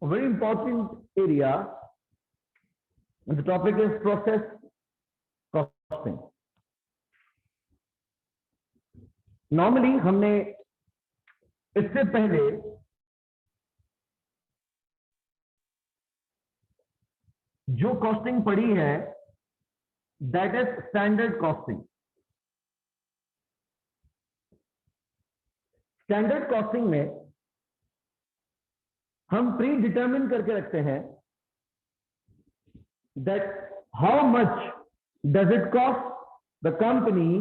a very important area, and the topic is process costing. Normally हमने इससे पहले जो कॉस्टिंग पढ़ी है that is standard costing. Standard costing में हम प्री डिटरमिन करके रखते हैं that how much does it cost the company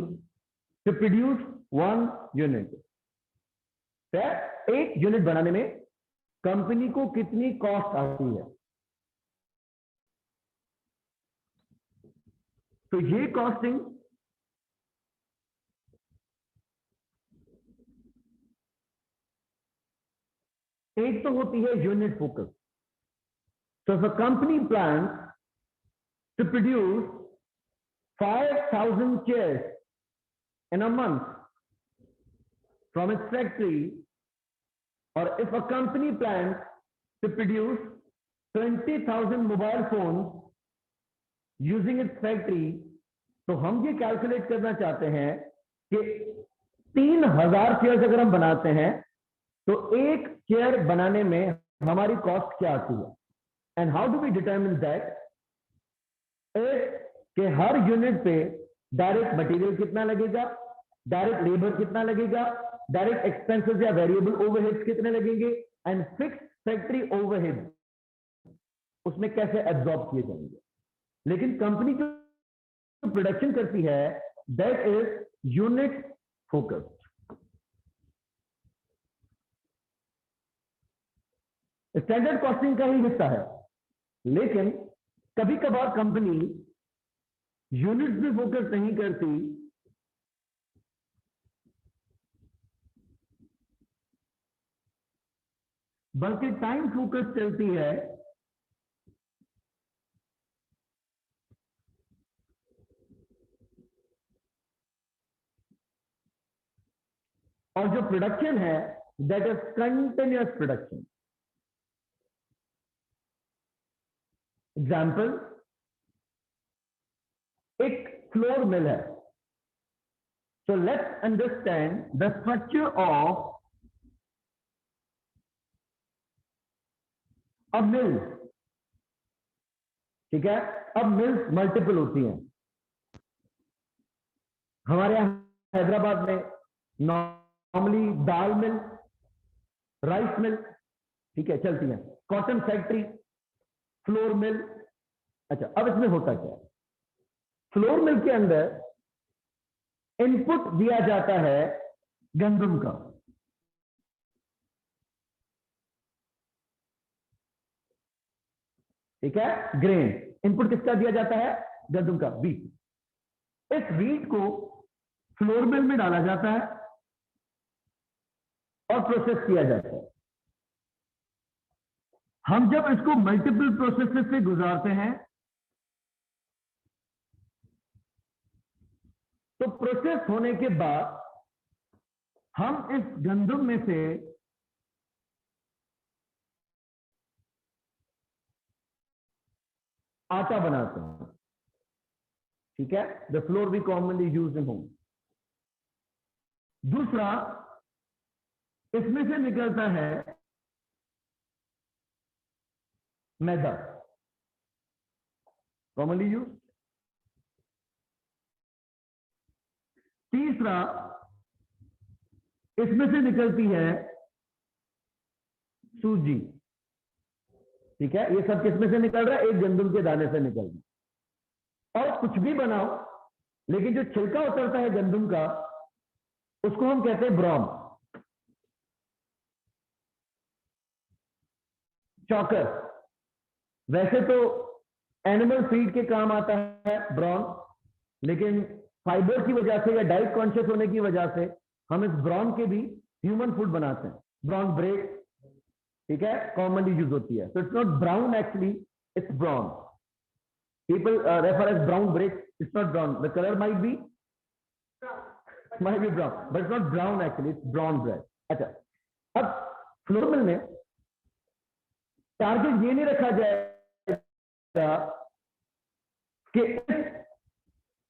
to produce 1 unit. एक यूनिट बनाने में कंपनी को कितनी कॉस्ट आती है. तो ये कॉस्टिंग एक तो होती है unit focus. So if a company plans to produce 5,000 chairs in a month from its factory, or if a company plans to produce 20,000 mobile phones using its factory, तो हम ये कैलकुलेट करना चाहते हैं कि 3,000 चेयर्स अगर हम बनाते हैं तो एक चेयर बनाने में हमारी कॉस्ट क्या आती है. And how do we determine that. कि हर यूनिट पे डायरेक्ट मटेरियल कितना लगेगा, डायरेक्ट लेबर कितना लगेगा, डायरेक्ट एक्सपेंसेस या वेरिएबल ओवरहेड्स कितने लगेंगे, एंड फिक्स्ड फैक्ट्री ओवरहेड उसमें कैसे एब्जॉर्ब किए जाएंगे. लेकिन कंपनी जो प्रोडक्शन करती है that is unit focused. Standard costing का ही हिस्सा है, लेकिन कभी कभार कंपनी यूनिट्स भी फोकस नहीं करती, बल्कि टाइम फोकस चलती है. और जो प्रोडक्शन है that is continuous production. Example, एक फ्लोर मिल है. So let's understand the structure of a mill. ठीक है, अब मिल्स मल्टीपल होती हैं. हमारे यहां हैदराबाद में नॉर्मली दाल मिल, राइस मिल, ठीक है, चलती हैं. Cotton factory, flour mill. अच्छा, अब इसमें होता क्या है. फ्लोर मिल के अंदर इनपुट दिया जाता है गंदम का. ठीक है, ग्रेन. इनपुट किसका दिया जाता है, गंदम का, व्हीट. इस व्हीट को फ्लोर मिल में डाला जाता है और प्रोसेस किया जाता है. हम जब इसको मल्टीपल प्रोसेसेस से गुजारते हैं तो प्रोसेस होने के बाद हम इस गंदम में से आटा बनाते हैं. ठीक है, the flour we commonly use in home. दूसरा, इसमें से निकलता है मैदा, कॉमनली यूज. तीसरा, इसमें से निकलती है सूजी. ठीक है, ये सब किसमें से निकल रहा है, एक गंदम के दाने से निकल रहा है. और कुछ भी बनाओ, लेकिन जो छिलका उतरता है गंदम का उसको हम कहते हैं ब्राउन. चॉकर वैसे तो एनिमल फीड के काम आता है ब्राउन, लेकिन फाइबर की वजह से या डाइट कॉन्शियस होने की वजह से हम इस ब्राउन के भी ह्यूमन फूड बनाते हैं. ब्राउन ब्रेड, ठीक है, कॉमनली यूज होती है. So it's not brown actually, it's brown. People refer as brown bread. It's not brown. The colour might be brown, but it's not brown actually, it's brown bread. अच्छा, अब flour mill में target ये नहीं रखा जाएगा कि इस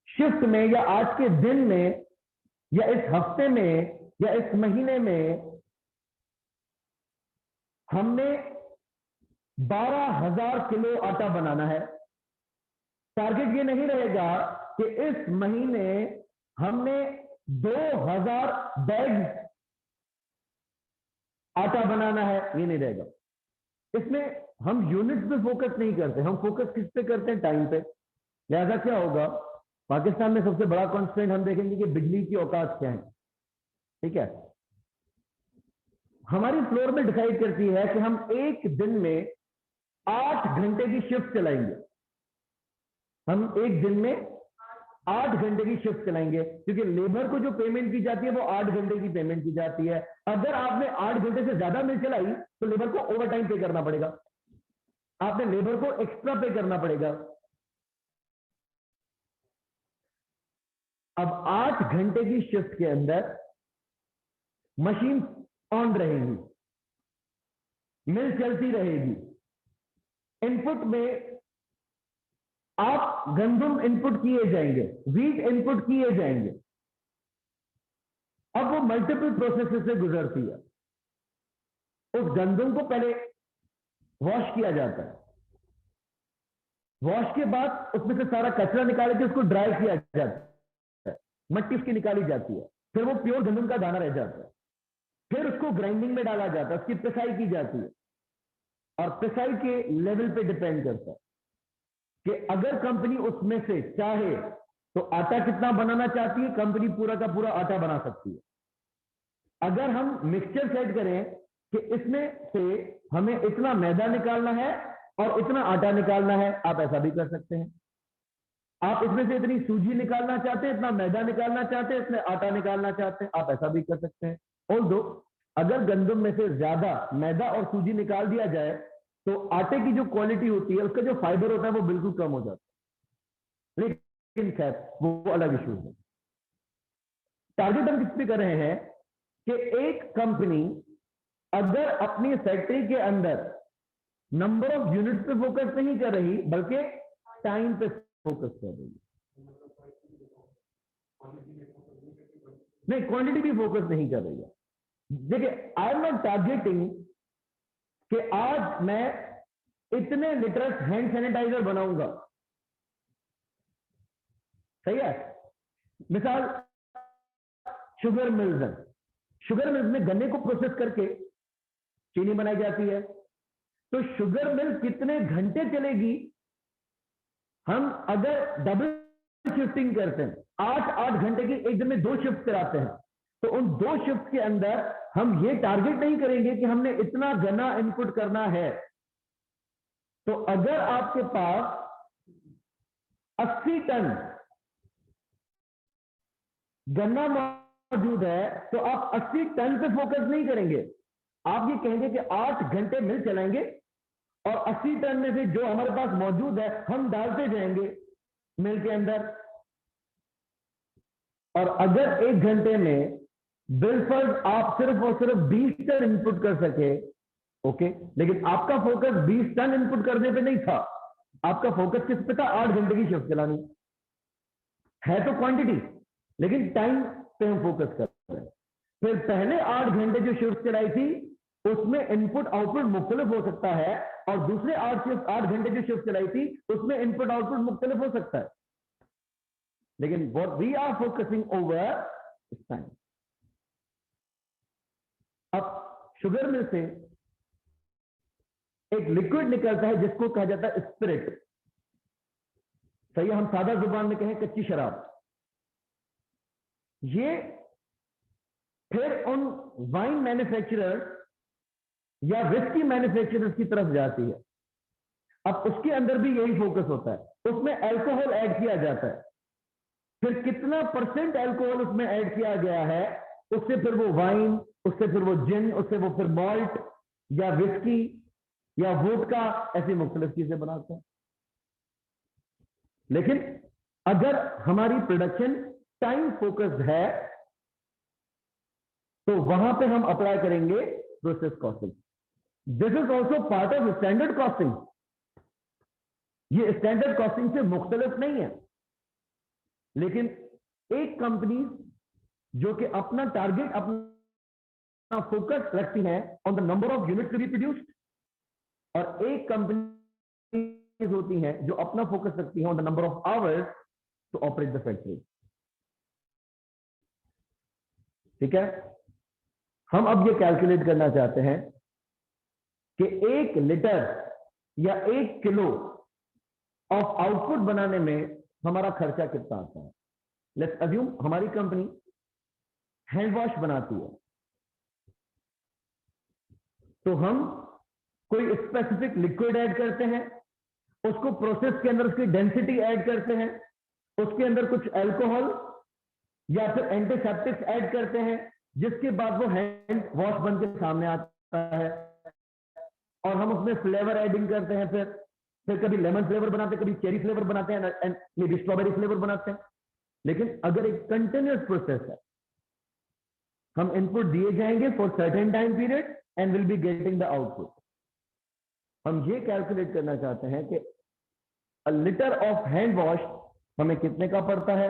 shift में या आज के दिन में या इस हफ्ते में या इस महीने में हमने 12,000 किलो आटा बनाना है। टारगेट ये नहीं रहेगा कि इस महीने हमने 2,000 बैग आटा बनाना है, ये नहीं रहेगा। इसमें हम यूनिट्स पे फोकस नहीं करते, हम फोकस किस पे करते हैं? टाइम पे। लिहाजा क्या होगा, पाकिस्तान में सबसे बड़ा कॉन्स्टेंट हम देखेंगे कि बिजली की औकात क्या है। ठीक है, हमारी फ्लोर में डिसाइड करती है कि हम एक दिन में 8 घंटे की शिफ्ट चलाएंगे। हम एक दिन में 8 घंटे की शिफ्ट चलाएंगे, क्योंकि लेबर को जो पेमेंट की जाती है वो 8 घंटे की पेमेंट की जाती है। अगर आपने 8 घंटे से ज्यादा मिल चलाई तो लेबर को ओवर टाइम पे करना पड़ेगा, आपने लेबर को एक्स्ट्रा पे करना पड़ेगा। अब 8 घंटे की शिफ्ट के अंदर मशीन ऑन रहेगी, मिल चलती रहेगी। इनपुट में आप गंदम इनपुट किए जाएंगे, वीट इनपुट किए जाएंगे। अब वो मल्टीपल प्रोसेसेस से गुजरती है। उस गंदम को पहले वॉश किया जाता है, वॉश के बाद उसमें से सारा कचरा निकाल के उसको ड्राई किया जाता है, मट्टी उसकी निकाली जाती है, फिर वो प्योर गंदम का दाना रह जाता है। फिर उसको ग्राइंडिंग में डाला जाता है, उसकी पिसाई की जाती है। और पिसाई के लेवल पे डिपेंड करता है कि अगर कंपनी उसमें से चाहे तो आटा कितना बनाना चाहती है, कंपनी पूरा का पूरा आटा बना सकती है। अगर हम मिक्सचर सेट करें कि इसमें से हमें इतना मैदा निकालना है और इतना आटा निकालना है, आप ऐसा भी कर सकते हैं। आप इसमें से इतनी सूजी निकालना चाहते हैं, इतना मैदा निकालना चाहते हैं, इतने आटा निकालना चाहते हैं, आप ऐसा भी कर सकते हैं। ऑल्दो अगर गंदम में से ज्यादा मैदा और सूजी निकाल दिया जाए तो आटे की जो क्वालिटी होती है, उसका जो फाइबर होता है वो बिल्कुल कम हो जाता है। लेकिन खैर वो अलग इशू है। टारगेट हम किस पे कर रहे हैं कि एक कंपनी अगर अपनी फैक्ट्री के अंदर नंबर ऑफ यूनिट्स पे फोकस नहीं कर रही बल्कि टाइम पे फोकस कर रही है, नहीं क्वांटिटी भी फोकस नहीं कर रही है। देखिए, आई एम नॉट टारगेटिंग कि आज मैं इतने लीटर हैंड सैनिटाइजर बनाऊंगा, सही है। मिसाल शुगर मिल्स है, शुगर मिल्स में गन्ने को प्रोसेस करके चीनी बनाई जाती है। तो शुगर मिल कितने घंटे चलेगी? हम अगर डबल शिफ्टिंग करते हैं, 8-8 घंटे की एक दिन में 2 शिफ्ट कराते हैं, तो उन 2 शिफ्ट के अंदर हम ये टारगेट नहीं करेंगे कि हमने इतना गन्ना इनपुट करना है। तो अगर आपके पास 80 टन गन्ना मौजूद है तो आप 80 टन पे फोकस नहीं करेंगे, आप ये कहेंगे कि 8 घंटे मिल चलाएंगे और 80 टन में से जो हमारे पास मौजूद है हम डालते जाएंगे मिल के अंदर। और अगर 1 घंटे में बिलफर्ड आप सिर्फ और सिर्फ 20 टन इनपुट कर सके, ओके, लेकिन आपका फोकस 20 टन इनपुट करने पे नहीं था, आपका फोकस किस पे था? 8 घंटे की शिफ्ट चलानी है। तो क्वांटिटी, लेकिन टाइम पे हम फोकस कर रहे हैं। फिर पहले 8 घंटे जो शिफ्ट चलाई थी उसमें इनपुट आउटपुट मुख्तलिफ हो सकता है, और दूसरे 8 घंटे जो शिफ्ट चलाई थी उसमें इनपुट आउटपुट मुख्तलिफ हो सकता है। लेकिन what we are focusing over is time. अब शुगर मिल से एक लिक्विड निकलता है जिसको कहा जाता है स्पिरिट, सही है, हम सादा जुबान में कहें कच्ची शराब। ये फिर उन वाइन मैन्युफैक्चरर्स या विस्की मैन्युफैक्चरर्स की तरफ जाती है। अब उसके अंदर भी यही फोकस होता है, उसमें अल्कोहल ऐड किया जाता है। फिर कितना % अल्कोहल उसमें ऐड किया गया है, उससे फिर वो वाइन, उससे फिर वो जिन, उससे वो फिर मॉल्ट या विस्की या वोडका, ऐसी मुख्तलिफ चीजें बनाते हैं। लेकिन अगर हमारी प्रोडक्शन टाइम फोकस्ड है तो वहां पे हम अप्लाई करेंगे process costing. This is also part of standard costing. ये स्टैंडर्ड कॉस्टिंग से मुख्तलिफ नहीं है, लेकिन एक कंपनी जो कि अपना टारगेट, अपना फोकस रखती है on the number of units to be produced, और एक कंपनी होती है जो अपना फोकस रखती है on the number of hours to operate the factory. ठीक है, हम अब ये कैलकुलेट करना चाहते हैं कि 1 लीटर या 1 किलो ऑफ आउटपुट बनाने में हमारा खर्चा कितना आता है। लेट्स अज्यूम हमारी कंपनी हैंड वॉश बनाती है, तो हम कोई स्पेसिफिक लिक्विड ऐड करते हैं, उसको प्रोसेस के अंदर उसकी डेंसिटी ऐड करते हैं, उसके अंदर कुछ अल्कोहल या फिर एंटीसेप्टिक्स ऐड करते हैं, जिसके बाद वो हैंड वॉश बन के सामने आता है, और हम उसमें फ्लेवर एडिंग करते हैं, फिर कभी लेमन फ्लेवर बनाते हैं, कभी चेरी फ्लेवर बनाते हैं, and may be strawberry flavour बनाते हैं। लेकिन अगर एक कंटिन्यूअस प्रोसेस है, हम इनपुट दिए जाएंगे for certain time period and will be getting the output. हम ये कैलकुलेट करना चाहते हैं कि अ लिटर ऑफ हैंड वॉश हमें कितने का पड़ता है,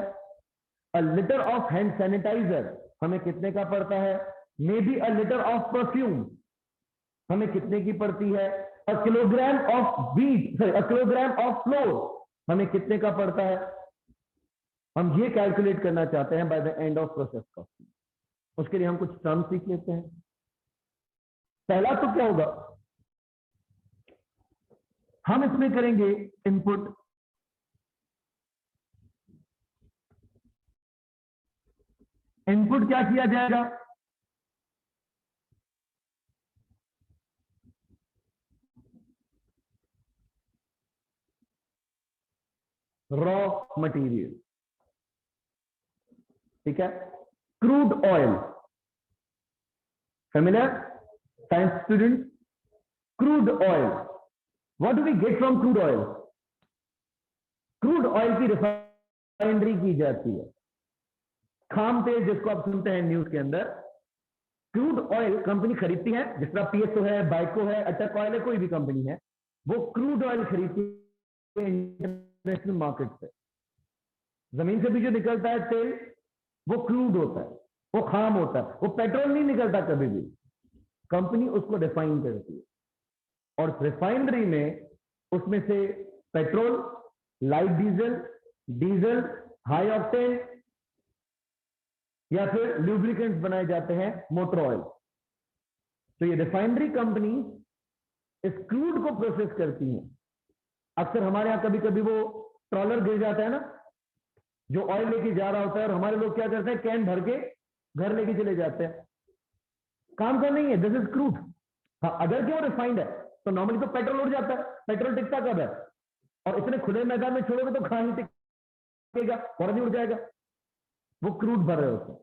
अ लिटर ऑफ हैंड सैनिटाइजर हमें कितने का पड़ता है, may be a litre of perfume हमें कितने की पड़ती है, a kilogram of wheat, a kilogram of floor हमें कितने का पड़ता है। हम ये कैलकुलेट करना चाहते हैं by the end of process costing. उसके लिए हम कुछ टर्म सीख लेते हैं। पहला तो क्या होगा, हम इसमें करेंगे इनपुट क्या किया जाएगा, रॉ मटेरियल। ठीक है, crude oil, familiar science student, crude oil, what do we get from crude oil. Crude oil की रिफाइनरी की जाती है, खाम तेल जिसको आप सुनते हैं न्यूज के अंदर। क्रूड ऑयल कंपनी खरीदती है, जिस तरह पीएसओ है, बाइको है, अटक ऑयल है, कोई भी कंपनी है, वो क्रूड ऑयल खरीदती है इंटरनेशनल मार्केट से। जमीन से भी जो निकलता है तेल वो क्रूड होता है, वो खाम होता है, वो पेट्रोल नहीं निकलता कभी भी। कंपनी उसको रिफाइन करती है, और रिफाइनरी में उसमें से petrol, light diesel, diesel, high octane या फिर लुब्रिकेंट्स बनाए जाते हैं, मोटर ऑयल। तो ये रिफाइनरी कंपनी इस क्रूड को प्रोसेस करती हैं। अक्सर हमारे यहां कभी कभी वो ट्रॉलर गिर जाता है ना, जो ऑयल लेके जा रहा होता है, और हमारे लोग क्या करते हैं, कैन भर के घर लेके चले जाते हैं। काम का नहीं है, दिस इज क्रूड। हाँ, अगर क्यों रिफाइंड है तो नॉर्मली तो पेट्रोल उड़ जाता है। पेट्रोल टिकता कब है, और इतने खुले मैदान में छोड़ोगे तो कहां ही टिकेगा, फौरन ही उड़ जाएगा। वो क्रूड भर रहे होते हैं।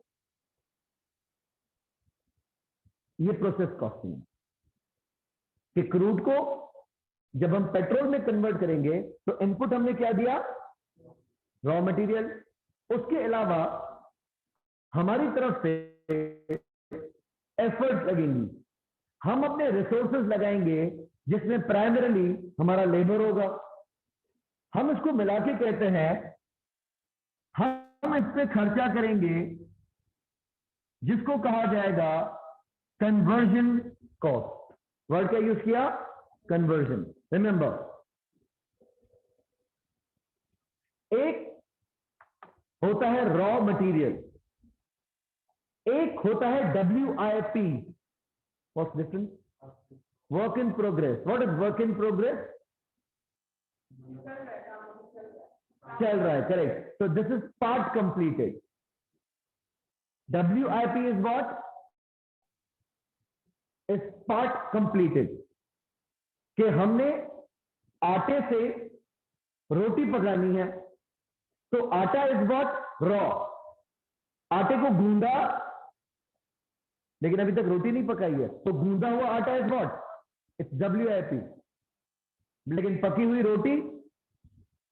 ये प्रोसेस कॉस्टिंग है कि क्रूड को जब हम पेट्रोल में कन्वर्ट करेंगे तो इनपुट हमने क्या दिया, रॉ मटेरियल। उसके अलावा हमारी तरफ से एफर्ट लगेंगी, हम अपने रिसोर्सेज लगाएंगे, जिसमें प्राइमरीली हमारा लेबर होगा। हम इसको मिला के कहते हैं, हम इस पे खर्चा करेंगे जिसको कहा जाएगा कन्वर्जन कॉस्ट। वर्ड क्या यूज किया, कन्वर्जन। रिमेंबर, एक होता है रॉ मटेरियल, एक होता है WIP। What's difference, work in progress. What is work in progress, चल रहा है, correct. So this is part completed. WIP is what? Is part completed. कि हमने आटे से रोटी पकानी है, तो आटा इज what? रॉ। आटे को गूंदा, लेकिन अभी तक रोटी नहीं पकाई है, तो गूंदा हुआ आटा इज what? It's WIP। लेकिन पकी हुई रोटी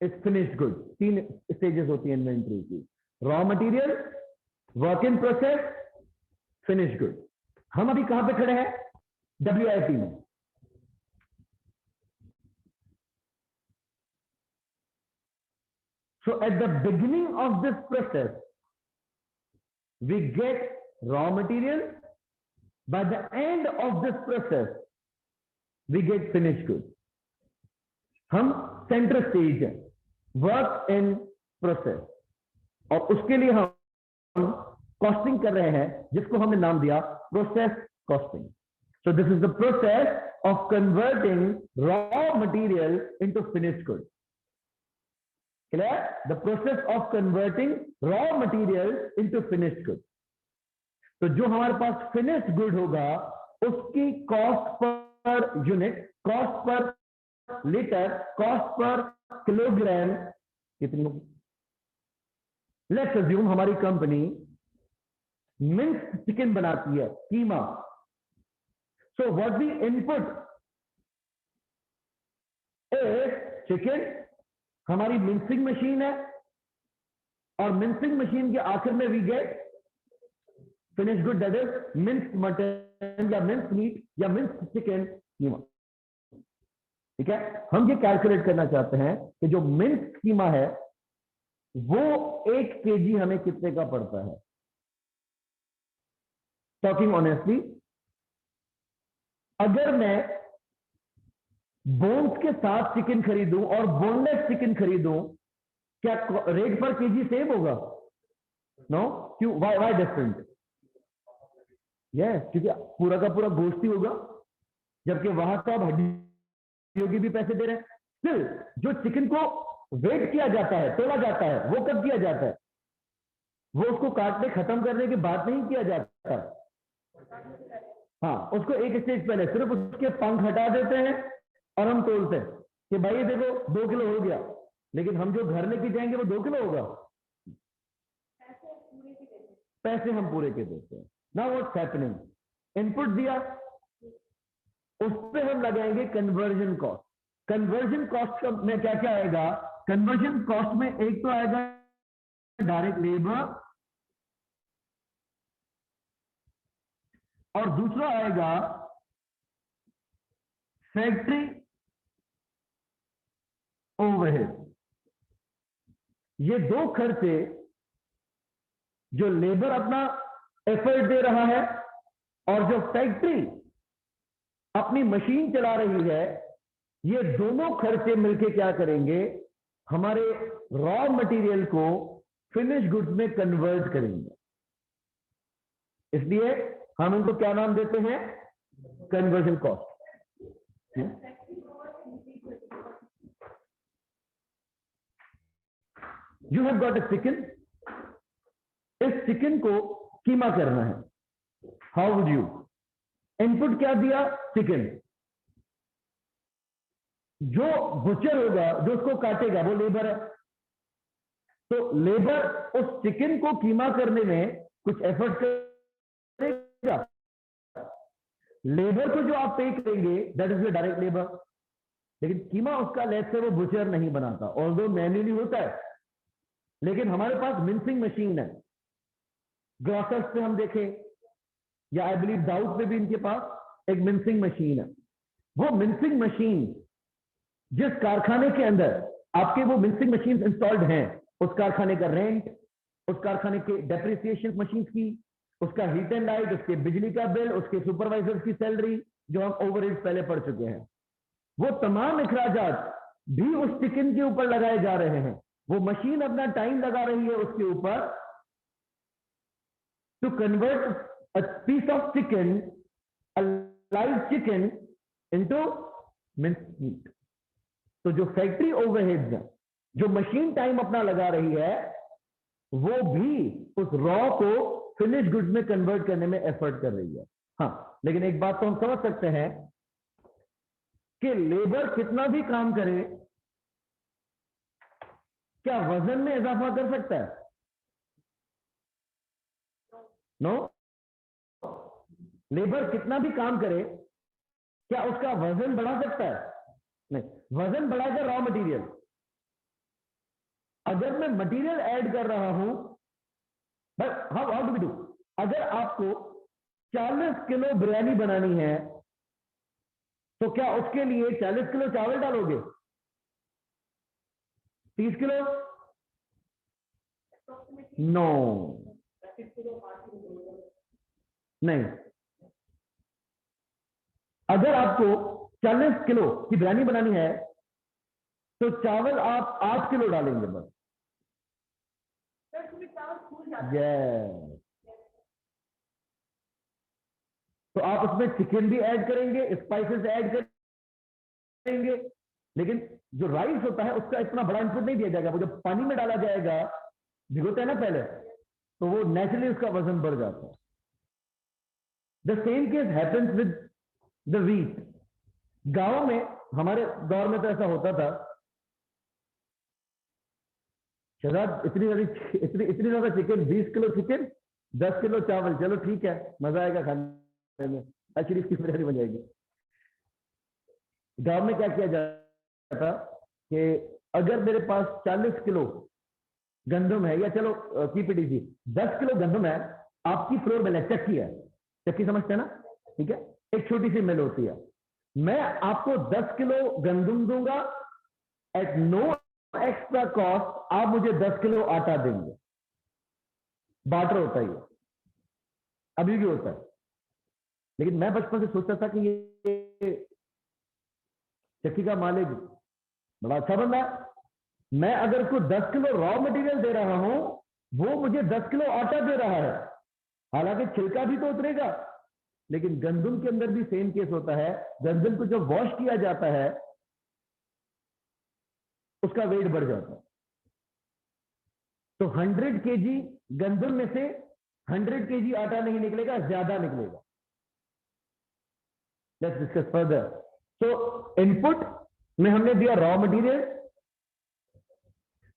इज फिनिश्ड गुड। 3 स्टेजेस होती है इन्वेंट्री की, raw material, work in process, finish good. हम अभी कहां पे खड़े हैं, WIP में। So at the beginning of this process, we get raw material. By the end of this process, we get finished goods. हम सेंटर स्टेज है, work in process, और उसके लिए हम कॉस्टिंग कर रहे हैं, जिसको हमने नाम दिया process costing. So this is the process of converting raw material into finished goods. Clear? The process of converting raw material into finished goods. तो जो हमारे पास फिनिश्ड गुड होगा, उसकी cost per unit, cost per litre, cost per kilogram कितनी होगी? Let's assume हमारी company minced chicken बनाती है, keema. So what we input is chicken. हमारी मिंसिंग मशीन है, और मिंसिंग मशीन के आखिर में we get finished good, that is minced mutton या minced meat या minced chicken कीमा. ठीक है, हम ये कैलकुलेट करना चाहते हैं कि जो मिंस्ड कीमा है वो 1 kg हमें कितने का पड़ता है. टॉकिंग ऑनेस्टली, अगर मैं बोन्स के साथ चिकन खरीदूं और बोनलेस चिकन खरीदूं, क्या रेट पर केजी सेम होगा? नो. क्यों? Why different? यस, क्योंकि पूरा का पूरा गोश्त ही होगा, जबकि वहां तो आप हड्डियों के भी पैसे दे रहे हैं. स्टिल जो चिकन को वेट किया जाता है, तोला जाता है, वो कब किया जाता है? वो उसको काटने खत्म करने के बाद नहीं किया जाता. हाँ, उसको एक स्टेज पहले सिर्फ उसके पंख हटा देते हैं और हम तोलते हैं कि भाई ये देखो 2 किलो हो गया, लेकिन हम जो घर लेके जाएंगे वो 2 किलो होगा. पैसे हम पूरे के देते हैं. Now what's happening? इनपुट दिया, उस पर हम लगाएंगे कन्वर्जन कॉस्ट. कन्वर्जन कॉस्ट में क्या क्या आएगा? कन्वर्जन कॉस्ट में एक तो आएगा डायरेक्ट लेबर, और दूसरा आएगा फैक्ट्री ओवरहेड. ये दो खर्चे जो लेबर अपना एफर्ट दे रहा है और जो फैक्ट्री अपनी मशीन चला रही है, ये दोनों खर्चे मिलके क्या करेंगे? हमारे रॉ मटेरियल को फिनिश गुड्स में कन्वर्ट करेंगे. इसलिए हम इनको क्या नाम देते हैं? Conversion cost. You have got a chicken. इस चिकन को कीमा करना है. How would you? इनपुट क्या दिया? चिकन. जो बुचर होगा, जो उसको काटेगा, वो लेबर है. तो लेबर उस चिकन को कीमा करने में कुछ एफर्ट करेगा. लेबर को जो आप पे करेंगे, that is your direct labour. लेकिन कीमा उसका लेस से वो बुचर नहीं बनाता, ऑल्दो मैन्युअली होता है. लेकिन हमारे पास मिंसिंग मशीन है. ग्रॉसर्स पे हम देखें, या आई बिलीव दाऊद पे भी इनके पास एक मिंसिंग मशीन है. वो मिंसिंग मशीन जिस कारखाने के अंदर आपके वो मिंसिंग मशीन इंस्टॉल्ड हैं, उस कारखाने का रेंट, उस कारखाने के डेप्रिसिएशन मशीन की, उसका हीट एंड लाइट, उसके बिजली का बिल, उसके सुपरवाइजर की सैलरी, जो हम ओवरहेड्स पहले पढ़ चुके हैं, वो तमाम अखराजात भी उस चिकन के ऊपर लगाए जा रहे हैं. वो मशीन अपना टाइम लगा रही है उसके ऊपर to convert a piece of chicken, a live chicken, into minced meat. तो जो फैक्ट्री ओवरहेड्स है, जो मशीन टाइम अपना लगा रही है, वो भी उस रॉ को फिनिश गुड्स में कन्वर्ट करने में एफर्ट कर रही है. हाँ, लेकिन एक बात तो हम समझ सकते हैं कि लेबर कितना भी काम करे, क्या वजन में इजाफा कर सकता है? नो. लेबर कितना भी काम करे, क्या उसका वजन बढ़ा सकता है? नहीं. वजन बढ़ाएगा रॉ मटेरियल. अगर मैं मटेरियल ऐड कर रहा हूं, but how do we do? अगर आपको 40 किलो बिरयानी बनानी है, तो क्या उसके लिए 40 किलो चावल डालोगे? 30 किलो? नो, नहीं। अगर आपको 40 किलो की बिरयानी बनानी है तो चावल आप 8 किलो डालेंगे बस। यस। तो आप उसमें चिकन भी ऐड करेंगे, स्पाइसेस ऐड करेंगे, लेकिन जो राइस होता है उसका इतना बड़ा इनपुट नहीं दिया जाएगा। वो जब पानी में डाला जाएगा, भिगोते हैं ना पहले, तो वो नेचुरली उसका वजन बढ़ जाता है। The same case happens with the wheat. गांव में, हमारे दौर में तो ऐसा होता था, शहजाद इतनी ज्यादा चिकन, 20 किलो चिकन, 10 किलो चावल, चलो ठीक है, मजा आएगा खाने में, अच्छी इसकी बिरयानी बन जाएगी। गांव में क्या किया जाता था कि अगर मेरे पास 40 किलो गंदम है, या चलो कीप इट इजी, 10 किलो गंदम है, आपकी फ्लोर मिल है, चक्की है, चक्की समझते हैं ना, ठीक है, एक छोटी सी मिल होती है। मैं आपको 10 किलो गंदम दूंगा एट नो एक्स्ट्रा कॉस्ट, आप मुझे 10 किलो आटा देंगे। बार्टर होता ही है, अभी भी होता है। लेकिन मैं बचपन से सोचता था कि ये चक्की का मालिक बड़ा अच्छा बंदा है, मैं अगर उसको 10 किलो रॉ मटेरियल दे रहा हूं, वो मुझे 10 किलो आटा दे रहा है। हालांकि छिलका भी तो उतरेगा, लेकिन गंदम के अंदर भी सेम केस होता है। गंदम को जब वॉश किया जाता है, उसका वेट बढ़ जाता है। तो 100 केजी गंदम में से 100 केजी आटा नहीं निकलेगा, ज्यादा निकलेगा। Let's discuss further. तो इनपुट में हमने दिया raw material,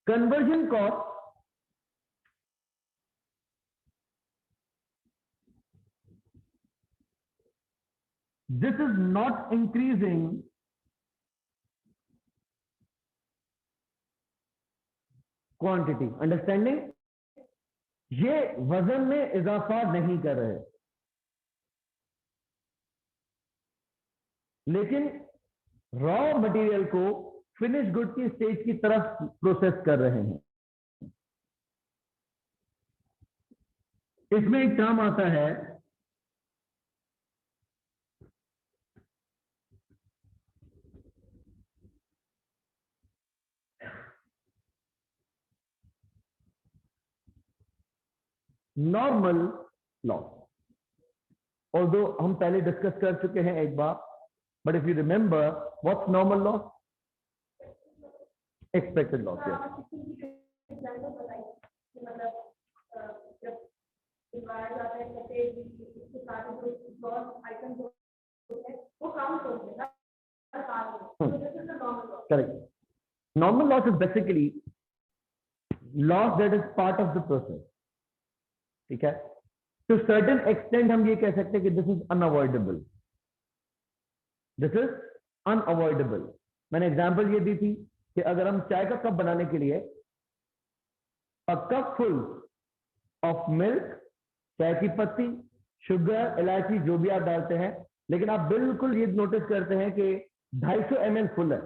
conversion cost, this is not increasing quantity, understanding, ये वजन में इजाफा नहीं कर रहे, लेकिन रॉ मटेरियल को फिनिश गुड की स्टेज की तरफ प्रोसेस कर रहे हैं। इसमें एक टर्म आता है नॉर्मल लॉस। और जो हम पहले डिस्कस कर चुके हैं एक बार, but if you remember what's normal loss? Expected loss. Correct. Normal loss is basically loss that is part of the process, ठीक है। टू सर्टेन एक्सटेंट हम ये कह सकते हैं कि this is unavoidable, this is unavoidable. मैंने एग्जांपल ये दी थी कि अगर हम चाय का कप बनाने के लिए a cup full of milk, चाय की पत्ती, शुगर, इलायची, जो भी आप डालते हैं, लेकिन आप बिल्कुल ये नोटिस करते हैं कि 250 ml फुल है,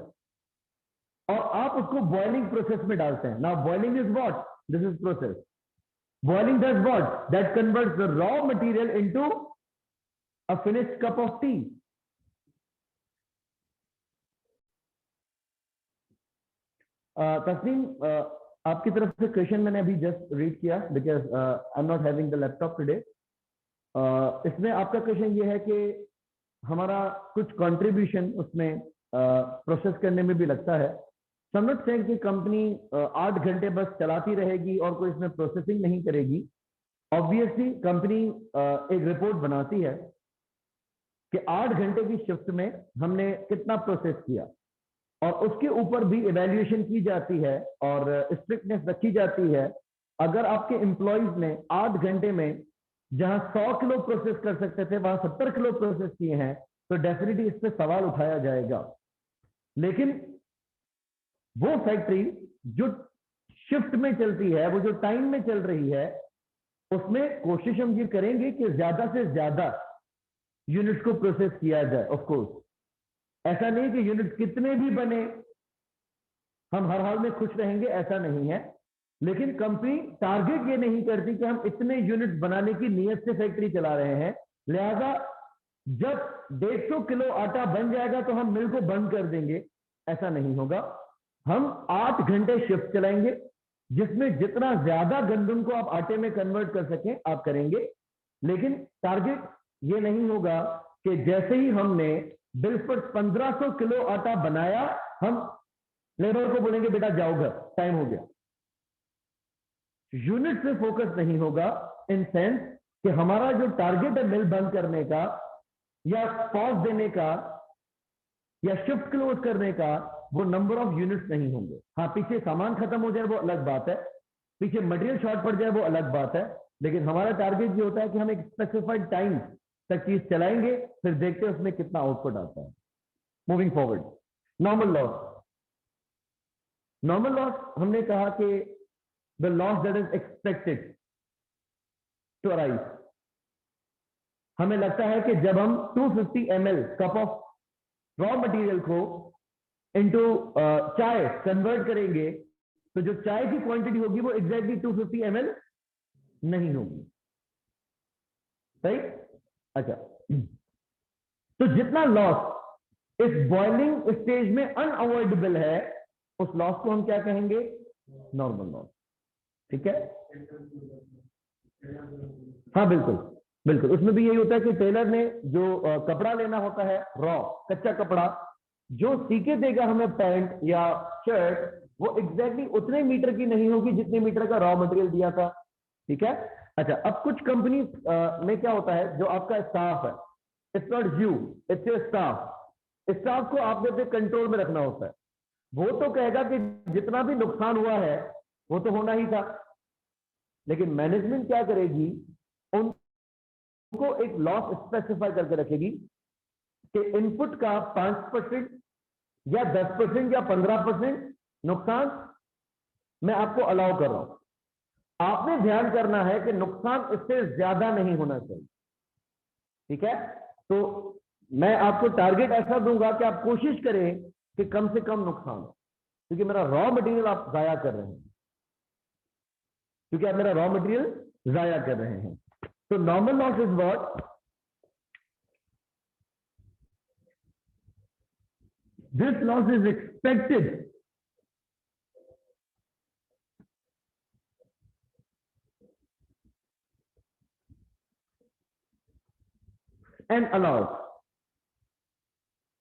और आप उसको बॉइलिंग प्रोसेस में डालते हैं। Now boiling is what? This is process. Boiling does what? That converts the raw material into a finished cup of tea. Tasneem, आपकी तरफ से क्वेश्चन मैंने अभी जस्ट रीड किया, because I am not having the laptop today. इसमें आपका question ये है कि हमारा कुछ कंट्रीब्यूशन उसमें प्रोसेस करने में भी लगता है। सो नॉट सेइंग कि कंपनी 8 घंटे बस चलाती रहेगी और कोई इसमें प्रोसेसिंग नहीं करेगी। ऑब्वियसली कंपनी एक रिपोर्ट बनाती है कि 8 घंटे की शिफ्ट में हमने कितना प्रोसेस किया, और उसके ऊपर भी इवैल्यूएशन की जाती है और स्ट्रिक्टनेस रखी जाती है। अगर आपके एम्प्लॉइज ने 8 घंटे में जहां 100 किलो प्रोसेस कर सकते थे, वहां 70 किलो प्रोसेस किए हैं, तो डेफिनेटली इस पर सवाल उठाया जाएगा। लेकिन वो फैक्ट्री जो शिफ्ट में चलती है, वो जो टाइम में चल रही है, उसमें कोशिश हम ये करेंगे कि ज्यादा से ज्यादा यूनिट्स को प्रोसेस किया जाए। ऑफ कोर्स ऐसा नहीं कि यूनिट्स कितने भी बने हम हर हाल में खुश रहेंगे, ऐसा नहीं है। लेकिन कंपनी टारगेट ये नहीं करती कि हम इतने यूनिट बनाने की नीयत से फैक्ट्री चला रहे हैं, लिहाजा जब 150 किलो आटा बन जाएगा तो हम मिल को बंद कर देंगे। ऐसा नहीं होगा। हम 8 घंटे शिफ्ट चलाएंगे, जिसमें जितना ज्यादा गंदम को आप आटे में कन्वर्ट कर सकें आप करेंगे। लेकिन टारगेट ये नहीं होगा कि जैसे ही हमने बिल पर 1500 किलो आटा बनाया, हम लेबर को बोलेंगे बेटा जाओ घर, टाइम हो गया। यूनिट से फोकस नहीं होगा, इन सेंस कि हमारा जो टारगेट है मिल बंद करने का या पॉज देने का या शिफ्ट क्लोज करने का, वो नंबर ऑफ यूनिट्स नहीं होंगे। हाँ, पीछे सामान खत्म हो जाए वो अलग बात है, पीछे मटेरियल शॉर्ट पड़ जाए वो अलग बात है, लेकिन हमारा टारगेट ये होता है कि हम एक स्पेसिफाइड टाइम तक चीज चलाएंगे, फिर देखते हैं उसमें कितना आउटपुट आता है। Moving forward, normal loss. Normal loss हमने कहा कि the loss that is expected to arise. हमें लगता है कि जब हम 250 ml cup of raw material को इनटू चाय कन्वर्ट करेंगे, तो जो चाय की क्वांटिटी होगी वो एग्जैक्टली 250 ml नहीं होगी, राइट? अच्छा, तो जितना लॉस इस बॉइलिंग स्टेज में अनअवॉइडेबल है, उस लॉस को हम क्या कहेंगे? Normal loss. ठीक है? हाँ बिल्कुल बिल्कुल, उसमें भी यही होता है कि टेलर ने जो कपड़ा लेना होता है, रॉ कच्चा कपड़ा, जो सीके देगा हमें पैंट या शर्ट, वो एग्जैक्टली उतने मीटर की नहीं होगी जितने मीटर का रॉ मटेरियल दिया था। ठीक है? अच्छा, अब कुछ कंपनी में क्या होता है, जो आपका स्टाफ है, it's not you, it's your staff. Staff को आपने अपने कंट्रोल में रखना होता है। वो तो कहेगा कि जितना भी नुकसान हुआ है वो तो होना ही था, लेकिन मैनेजमेंट क्या करेगी, उनको एक लॉस स्पेसिफाई करके रखेगी कि इनपुट का 5% या 10% या 15% नुकसान मैं आपको अलाउ कर रहा हूं। आपने ध्यान करना है कि नुकसान इससे ज्यादा नहीं होना चाहिए। ठीक है? तो मैं आपको टारगेट ऐसा दूंगा कि आप कोशिश करें कि कम से कम नुकसान हो, क्योंकि मेरा रॉ मटेरियल आप जाया कर रहे हैं, क्योंकि आप मेरा रॉ मटेरियल जाया कर रहे हैं। तो normal loss is what? This loss is expected and allowed.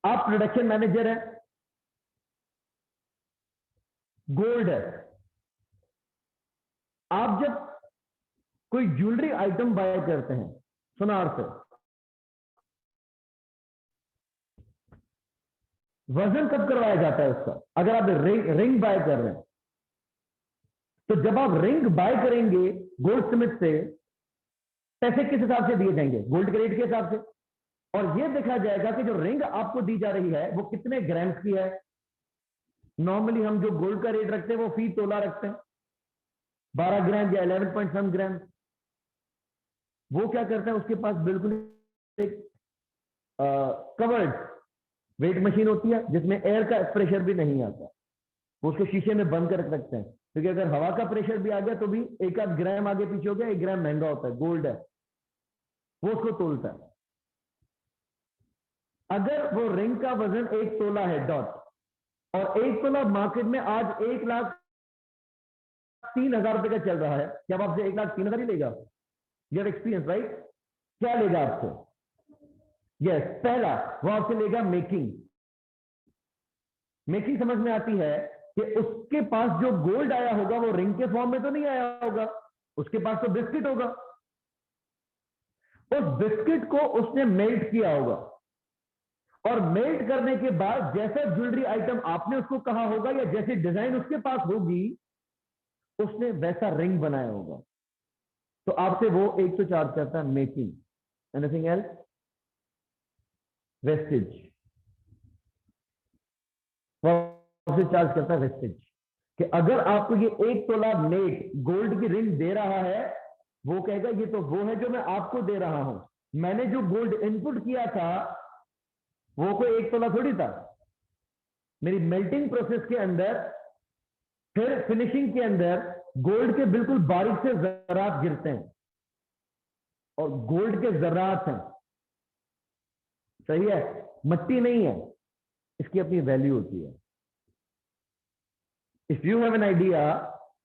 आप प्रोडक्शन मैनेजर है, गोल्ड है, आप जब कोई ज्वेलरी आइटम बाय करते हैं सुनार से, वजन कब करवाया जाता है उसका? अगर आप रिंग बाय कर रहे हैं, तो जब आप रिंग बाय करेंगे गोल्ड स्मिथ से, पैसे किस हिसाब से दिए जाएंगे? गोल्ड के रेट के हिसाब से। और यह देखा जाएगा कि जो रिंग आपको दी जा रही है वो कितने ग्राम्स की है। नॉर्मली हम जो गोल्ड का रेट रखते हैं वो फी तोला रखते हैं, 12 ग्राम या 11 पॉइंट सम ग्राम। वो क्या करता है, उसके पास बिल्कुल एक कवर्ड वेट मशीन होती है जिसमें एयर का प्रेशर भी नहीं आता, वो उसको शीशे में बंद कर रखते हैं, क्योंकि अगर हवा का प्रेशर भी आ गया तो भी एक आध ग्राम आगे पीछे हो गया, 1 ग्राम महंगा होता है, गोल्ड है, वो उसको तोलता है। अगर वो रिंग का वजन 1 तोला है डॉट, और 1 तोला मार्केट में आज 1,03,000 रुपए का चल रहा है, क्या अब आपसे 1,03,000 ही लेगा? You have experience right? क्या लेगा आपसे? यस, पहला वो आपसे लेगा मेकिंग। मेकिंग समझ में आती है कि उसके पास जो गोल्ड आया होगा वो रिंग के फॉर्म में तो नहीं आया होगा, उसके पास तो बिस्किट होगा। उस बिस्किट को उसने मेल्ट किया होगा, और मेल्ट करने के बाद जैसा ज्वेलरी आइटम आपने उसको कहा होगा या जैसी डिजाइन उसके पास होगी, उसने वैसा रिंग बनाया होगा। तो आपसे वो एक तो चार्ज करता है मेकिंग। Anything else? वेस्टेज। वो आपसे चार्ज करता है वेस्टेज, कि अगर आपको ये 1 तोला नेट गोल्ड की रिंग दे रहा है, वो कहेगा ये तो वो है जो मैं आपको दे रहा हूं, मैंने जो गोल्ड इनपुट किया था वो कोई 1 तोला थोड़ी था। मेरी मेल्टिंग प्रोसेस के अंदर, फिर फिनिशिंग के अंदर गोल्ड के बिल्कुल बारीक से जरात गिरते हैं और गोल्ड के जरात हैं, सही है, मट्टी नहीं है, इसकी अपनी वैल्यू होती है। If you have an idea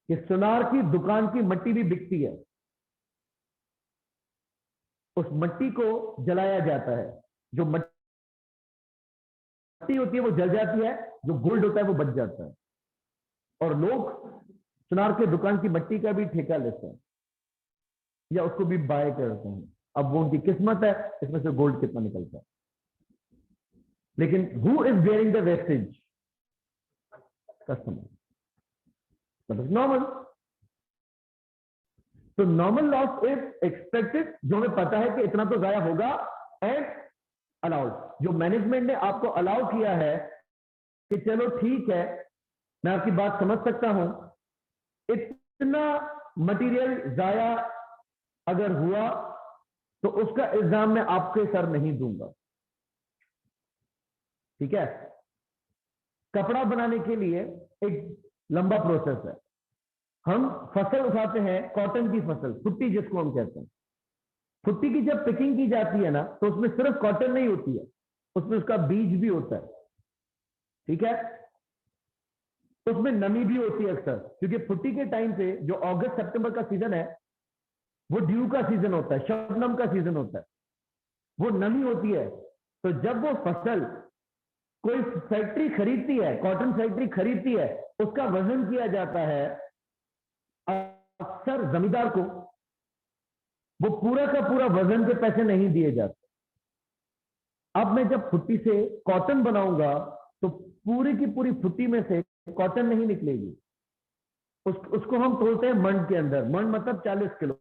कि सुनार की दुकान की मट्टी भी बिकती है, उस मट्टी को जलाया जाता है, जो मट्टी होती है वो जल जाती है, जो गोल्ड होता है वो बच जाता है, और लोग सुनार के दुकान की मट्टी का भी ठेका लेते हैं या उसको भी बाय करते हैं। अब वो उनकी किस्मत है, इसमें से गोल्ड कितना निकलता है। लेकिन who is bearing the wastage? Customer. That is normal. तो नॉर्मल लॉस इज एक्सपेक्टेड, जो हमें पता है कि इतना तो जाया होगा, एंड अलाउड, जो मैनेजमेंट ने आपको अलाउ किया है कि चलो ठीक है, मैं आपकी बात समझ सकता हूं, इतना मटेरियल जाया अगर हुआ तो उसका इल्जाम मैं आपके सर नहीं दूंगा, ठीक है। कपड़ा बनाने के लिए एक लंबा प्रोसेस है। हम फसल उठाते हैं, कॉटन की फसल, फुट्टी जिसको हम कहते हैं। फुट्टी की जब पिकिंग की जाती है ना, तो उसमें सिर्फ कॉटन नहीं होती है, उसमें उसका बीज भी होता है, ठीक है। उसमें नमी भी होती है अक्सर, क्योंकि फुट्टी के टाइम पे जो अगस्त सितंबर का सीजन है वो ड्यू का सीजन होता है, शबनम का सीजन होता है, वो नमी होती है। तो जब वो फसल कोई फैक्ट्री खरीदती है, कॉटन फैक्ट्री खरीदती है, उसका वजन किया जाता है, अक्सर जमींदार को वो पूरा का पूरा वजन के पैसे नहीं दिए जाते। अब मैं जब फुट्टी से कॉटन बनाऊंगा तो पूरी की पूरी फुट्टी में से कॉटन नहीं निकलेगी, उसको हम तोलते हैं मंड के अंदर। मंड मतलब 40 किलो।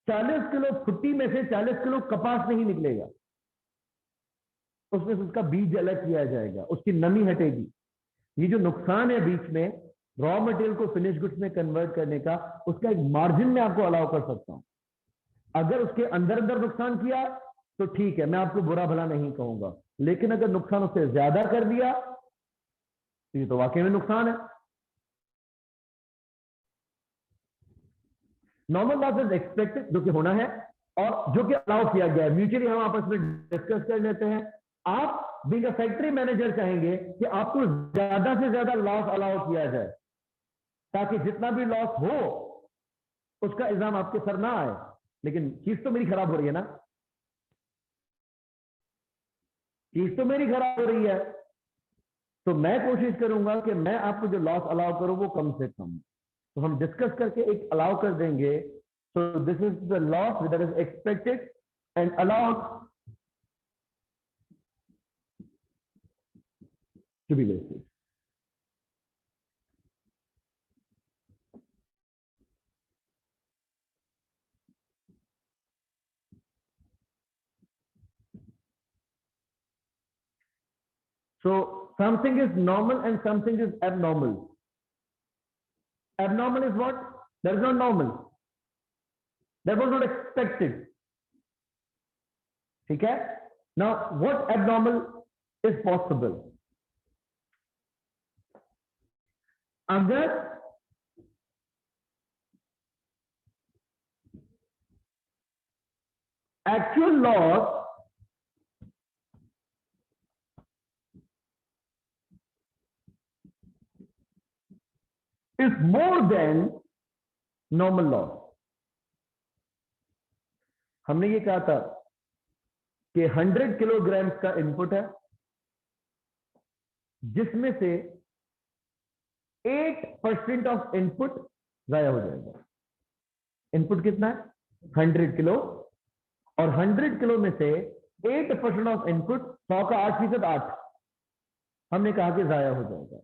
40 किलो फुट्टी में से 40 किलो कपास नहीं निकलेगा, उसमें से उसका बीज अलग किया जाएगा, उसकी नमी हटेगी। ये जो नुकसान है बीच में रॉ मटेरियल को फिनिश गुड्स में कन्वर्ट करने का, उसका एक मार्जिन में आपको अलाउ कर सकता हूं। अगर उसके अंदर अंदर नुकसान किया तो ठीक है, मैं आपको बुरा भला नहीं कहूंगा, लेकिन अगर नुकसान उससे ज्यादा कर दिया तो ये तो वाकई में नुकसान है। नॉर्मल लॉस इज एक्सपेक्टेड, जो कि होना है और जो कि अलाउ किया गया है, म्यूचुअली हम आपस में डिस्कस कर लेते हैं। आप बीइंग अ फैक्ट्री मैनेजर चाहेंगे कि आपको ज्यादा से ज्यादा लॉस अलाउ किया जाए, ताकि जितना भी लॉस हो उसका इल्जाम आपके सर ना आए। लेकिन चीज तो मेरी खराब हो रही है ना, चीज तो मेरी खराब हो रही है, तो मैं कोशिश करूंगा कि मैं आपको जो लॉस अलाउ करूं वो कम से कम। तो हम डिस्कस करके एक अलाउ कर देंगे। सो this is the loss that is expected and allowed to be wasted. So something is normal and something is abnormal. Abnormal is what? That is not normal. That was not expected. ठीक है? Now what abnormal is possible? अगर actual loss is more than normal loss. हमने ये कहा था कि 100 kilogram का input है, जिसमें से 8% ऑफ इनपुट जाया हो जाएगा। इनपुट कितना है? 100 किलो, और 100 किलो में से 8% ऑफ इनपुट, 100 का 8%, 8 हमने कहा कि जाया हो जाएगा।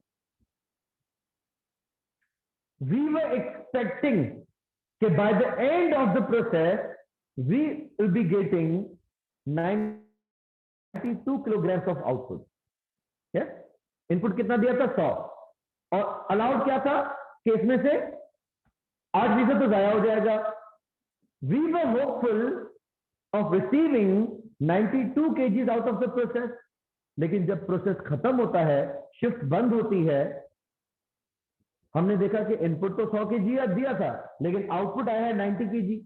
We were expecting कि by the end of the process we will be getting 92 kilograms of output. yes? Input कितना दिया था? 100, और अलाउड क्या था कि इसमें से 8% तो जाया हो जाएगा। We were hopeful of receiving 92 kgs out of the process, लेकिन जब प्रोसेस खत्म होता है, शिफ्ट बंद होती है, हमने देखा कि इनपुट तो 100 केजी दिया था, लेकिन आउटपुट आया है 90 केजी।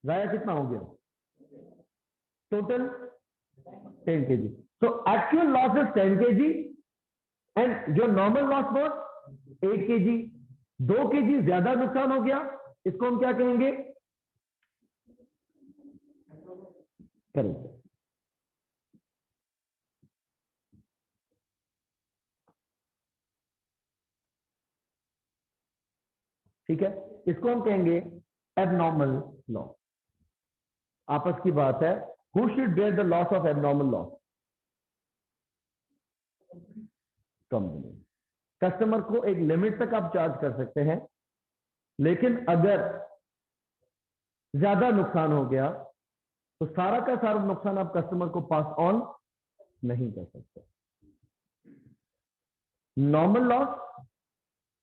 जाया कितना हो गया? Total 10 KG. So actual loss is 10 KG and जो normal loss was 8 KG. 2 KG ज्यादा नुकसान हो गया, इसको हम क्या कहेंगे? करेक्ट। ठीक है, इसको हम कहेंगे एबनॉर्मल लॉस। आपस की बात है, who should bear the loss of abnormal loss? Company. Customer को एक लिमिट तक आप चार्ज कर सकते हैं, लेकिन अगर ज्यादा नुकसान हो गया तो सारा का सारा नुकसान आप कस्टमर को पास ऑन नहीं कर सकते। नॉर्मल लॉस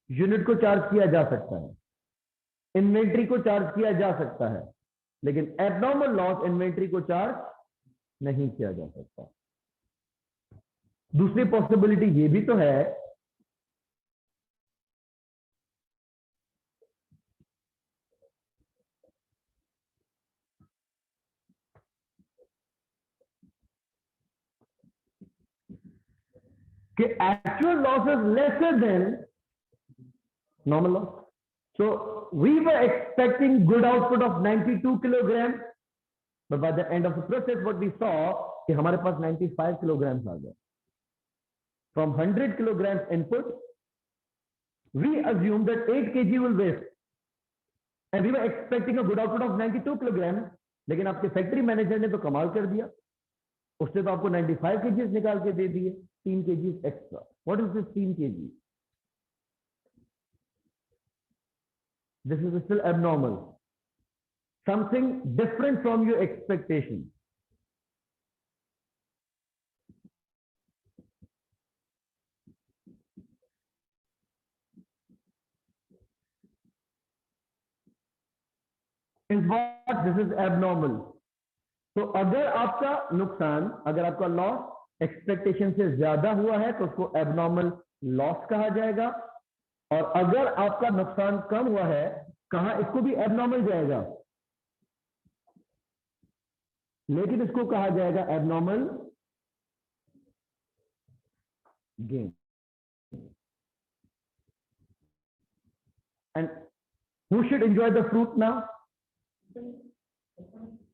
यूनिट को चार्ज किया जा सकता है, इन्वेंट्री को चार्ज किया जा सकता है, लेकिन एबनॉर्मल लॉस इन्वेंट्री को चार्ज नहीं किया जा सकता। दूसरी पॉसिबिलिटी ये भी तो है कि actual loss is lesser than normal loss. So we were expecting good output of 92 kilograms, but by the end of the process, what we saw कि हमारे पास 95 kilograms आ गए. From 100 kilograms input, we assumed that 8 kg will waste, and we were expecting a good output of 92 kilograms. लेकिन आपके factory manager ने तो कमाल कर दिया, उसने तो आपको 95 kgs निकाल के दे दिए, 3 kgs extra. What is this 3 kg? This is still abnormal, something different from your expectation. Is what this is abnormal. तो अगर आपका नुकसान, अगर आपका लॉस एक्सपेक्टेशन से ज्यादा हुआ है तो उसको एबनॉर्मल लॉस कहा जाएगा, और अगर आपका नुकसान कम हुआ है, कहा इसको भी एबनॉर्मल जाएगा, लेकिन इसको कहा जाएगा abnormal gain. And who should enjoy the fruit now?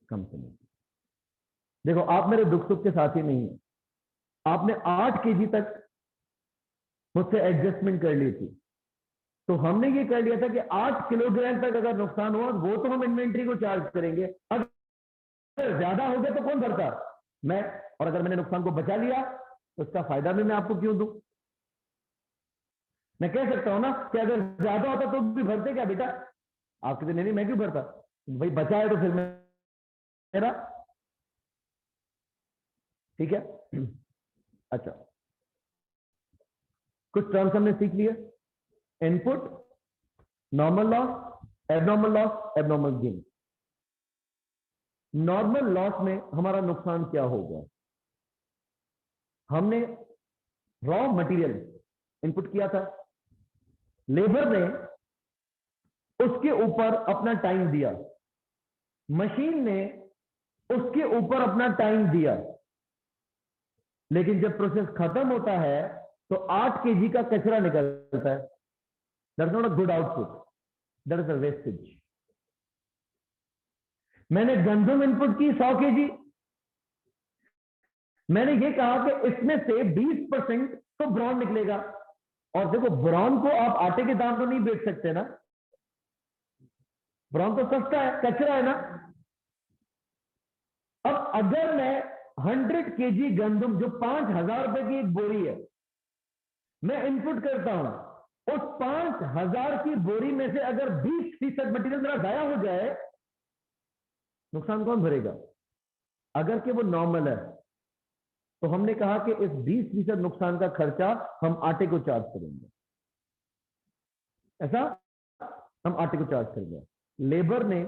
Company. देखो, आप मेरे दुख सुख के साथी नहीं है। आपने 8 केजी तक मुझसे एडजस्टमेंट कर ली थी, तो हमने ये कर लिया था कि 8 किलोग्राम तक अगर नुकसान हुआ वो तो हम इन्वेंट्री को चार्ज करेंगे। अगर ज्यादा हो गया तो कौन भरता? मैं। और अगर मैंने नुकसान को बचा लिया तो उसका फायदा भी मैं आपको क्यों दूं? मैं कह सकता हूं ना कि अगर ज्यादा होता तो भी भरते क्या बेटा? आप कहते नहीं, मैं क्यों भरता भाई, बचा है तो फिर मेरा। ठीक है। अच्छा, कुछ टर्म्स हमने सीख लिए। Input, normal loss, abnormal loss, abnormal gain. Normal loss में हमारा नुकसान क्या होगा? हमने रॉ मटेरियल इनपुट किया था, लेबर ने उसके ऊपर अपना टाइम दिया, मशीन ने उसके ऊपर अपना टाइम दिया, लेकिन जब प्रोसेस खत्म होता है तो 8 केजी का कचरा निकलता है। That is not a good output, that is a wastage. मैंने गंदम इनपुट की 100 केजी, मैंने ये कहा कि इसमें से 20% तो ब्राउन निकलेगा, और देखो ब्राउन को आप आटे के दाम तो नहीं बेच सकते ना, ब्राउन तो सस्ता है, कचरा है ना। अब अगर मैं 100 केजी गंदम, जो 5,000 रुपए की एक बोरी है, मैं इनपुट करता हूं, उस 5,000 की बोरी में से अगर 20% मटेरियल मेरा गाया हो जाए, नुकसान कौन भरेगा? अगर कि वो नॉर्मल है तो हमने कहा कि इस 20% नुकसान का खर्चा हम आटे को चार्ज करेंगे। ऐसा हम आटे को चार्ज करेंगे। लेबर ने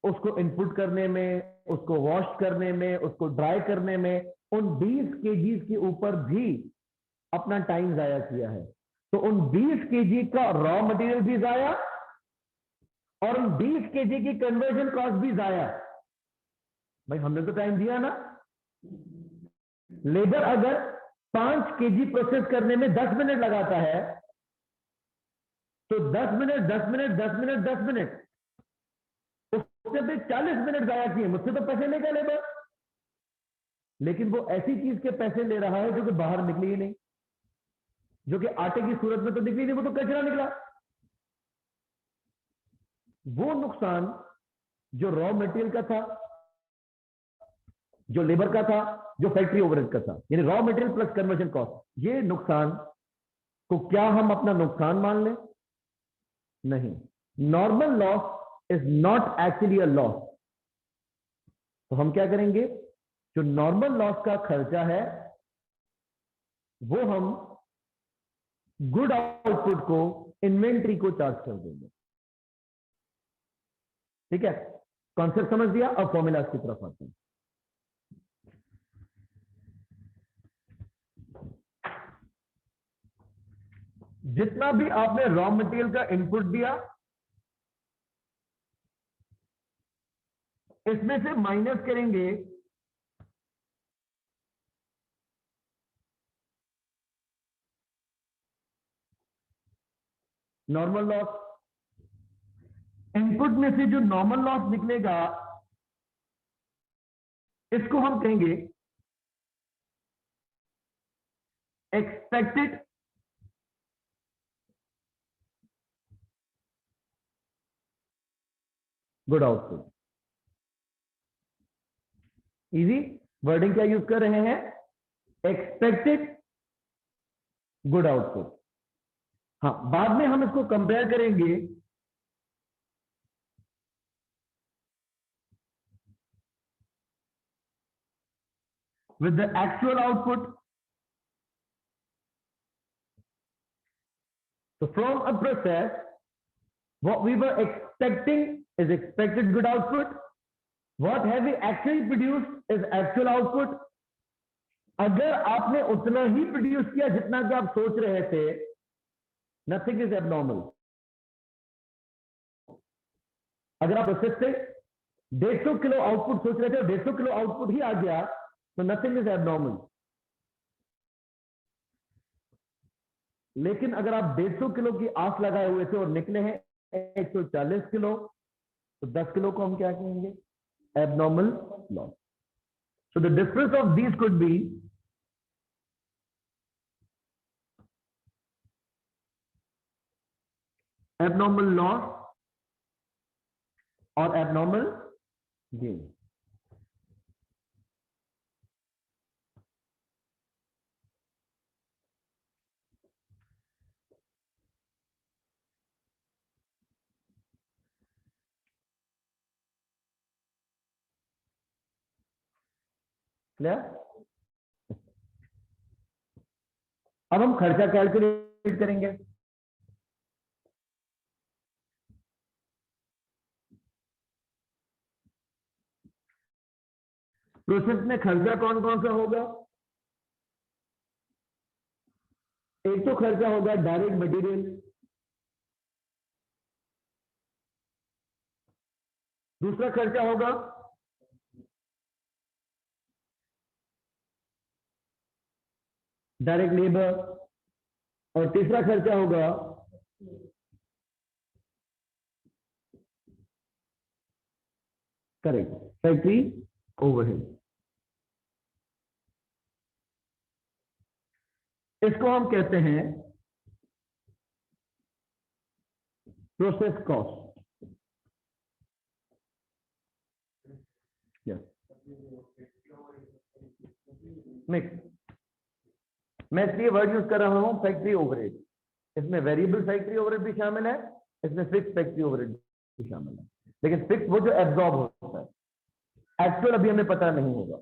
उसको इनपुट करने में, उसको वॉश करने में, उसको ड्राई करने में उन 20 केजीज के ऊपर भी अपना टाइम जाया किया है। तो उन 20 केजी का रॉ मटेरियल भी जाया और उन 20 केजी की कन्वर्जन कॉस्ट भी जाया। भाई हमने तो टाइम दिया ना। लेबर अगर 5 केजी प्रोसेस करने में 10 मिनट लगाता है तो 10 मिनट 10 मिनट 10 मिनट 10 मिनट, उसने भी 40 मिनट जाया किए। मुझसे तो पैसे लेगा लेबर, लेकिन वो ऐसी चीज के पैसे ले रहा है जो कि बाहर निकली ही नहीं, जो कि आटे की सूरत में तो निकली नहीं, वो तो कचरा निकला। वो नुकसान जो रॉ मटेरियल का था, जो लेबर का था, जो फैक्ट्री ओवरहेड का था, यानी raw material plus conversion cost, ये नुकसान को क्या हम अपना नुकसान मान लें? नहीं। Normal loss is not actually a loss. तो हम क्या करेंगे? जो नॉर्मल लॉस का खर्चा है वो हम गुड आउटपुट को, इन्वेंट्री को चार्ज कर देंगे। ठीक है, कॉन्सेप्ट समझ दिया? अब फॉर्मूलाज की तरफ आते हैं। जितना भी आपने रॉ मटेरियल का इनपुट दिया, इसमें से माइनस करेंगे नॉर्मल लॉस। इनपुट में से जो नॉर्मल लॉस निकलेगा इसको हम कहेंगे expected good output. Easy wording क्या यूज कर रहे हैं? Expected good output. हाँ, बाद में हम इसको कंपेयर करेंगे with the actual output. So from a process, what we were expecting is expected good output. What have we actually produced is actual output. अगर आपने उतना ही प्रोड्यूस किया जितना कि आप सोच रहे थे, नथिंग इज एबनॉर्मल। अगर आप प्रोसेस से 150 किलो आउटपुट सोच रहे थे और 150 किलो आउटपुट ही आ गया तो नथिंग इज एबनॉर्मल। लेकिन अगर आप 150 किलो की आस लगाए हुए थे और निकले हैं 140 किलो, तो 10 किलो को हम क्या कहेंगे? Abnormal loss. So the difference of these could be abnormal loss और एबनॉर्मल गेन। क्लियर? अब हम खर्चा कैलकुलेट करेंगे। प्रोसेस में खर्चा कौन कौन सा होगा? एक तो खर्चा होगा डायरेक्ट मटेरियल, दूसरा खर्चा होगा डायरेक्ट लेबर, और तीसरा खर्चा होगा करेक्ट फैक्ट्री ओवरहेड। इसको हम कहते हैं प्रोसेस कॉस्ट। मिक्स, मैं इसलिए वर्ड यूज कर रहा हूं फैक्ट्री ओवरहेड। इसमें वेरिएबल फैक्ट्री ओवरहेड भी शामिल है, इसमें फिक्स फैक्ट्री ओवरहेड भी शामिल है। लेकिन फिक्स वो जो एब्जॉर्ब होता है, एक्चुअल अभी हमें पता नहीं होगा।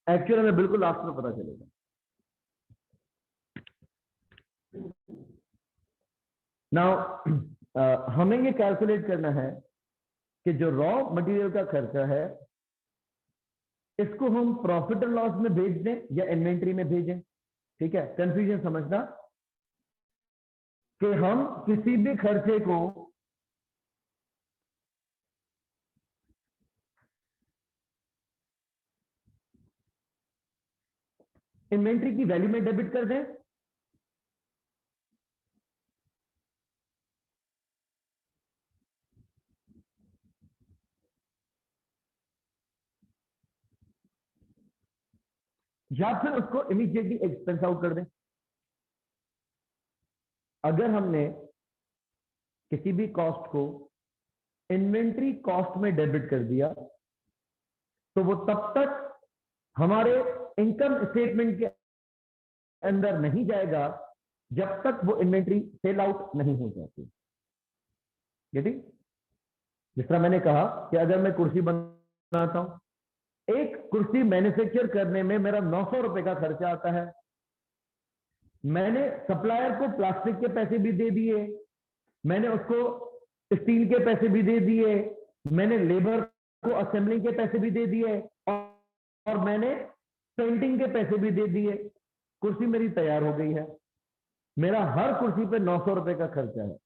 एक्चुअल हमें बिल्कुल लास्ट में पता चलेगा। नाउ हमें ये कैलकुलेट करना है कि जो रॉ मटेरियल का खर्चा है इसको हम प्रॉफिट एंड लॉस में भेज दें या इन्वेंट्री में भेजें। ठीक है, कंफ्यूजन समझना कि हम किसी भी खर्चे को इन्वेंट्री की वैल्यू में डेबिट कर दें, या फिर उसको इमीडिएटली एक्सपेंस आउट कर दें। अगर हमने किसी भी कॉस्ट को इन्वेंट्री कॉस्ट में डेबिट कर दिया तो वो तब तक हमारे इनकम स्टेटमेंट के अंदर नहीं जाएगा जब तक वो इन्वेंट्री सेल आउट नहीं हो जाती। ठीक, जिस तरह मैंने कहा कि अगर मैं कुर्सी बनाता हूं, एक कुर्सी मैन्युफैक्चर करने में मेरा 900 रुपए का खर्चा आता है, मैंने सप्लायर को प्लास्टिक के पैसे भी दे दिए, मैंने उसको स्टील के पैसे भी दे दिए, मैंने लेबर को असेंबलिंग के पैसे भी दे दिए और मैंने पेंटिंग के पैसे भी दे दिए। कुर्सी मेरी तैयार हो गई है, मेरा हर कुर्सी पे 900 रुपए का खर्चा है।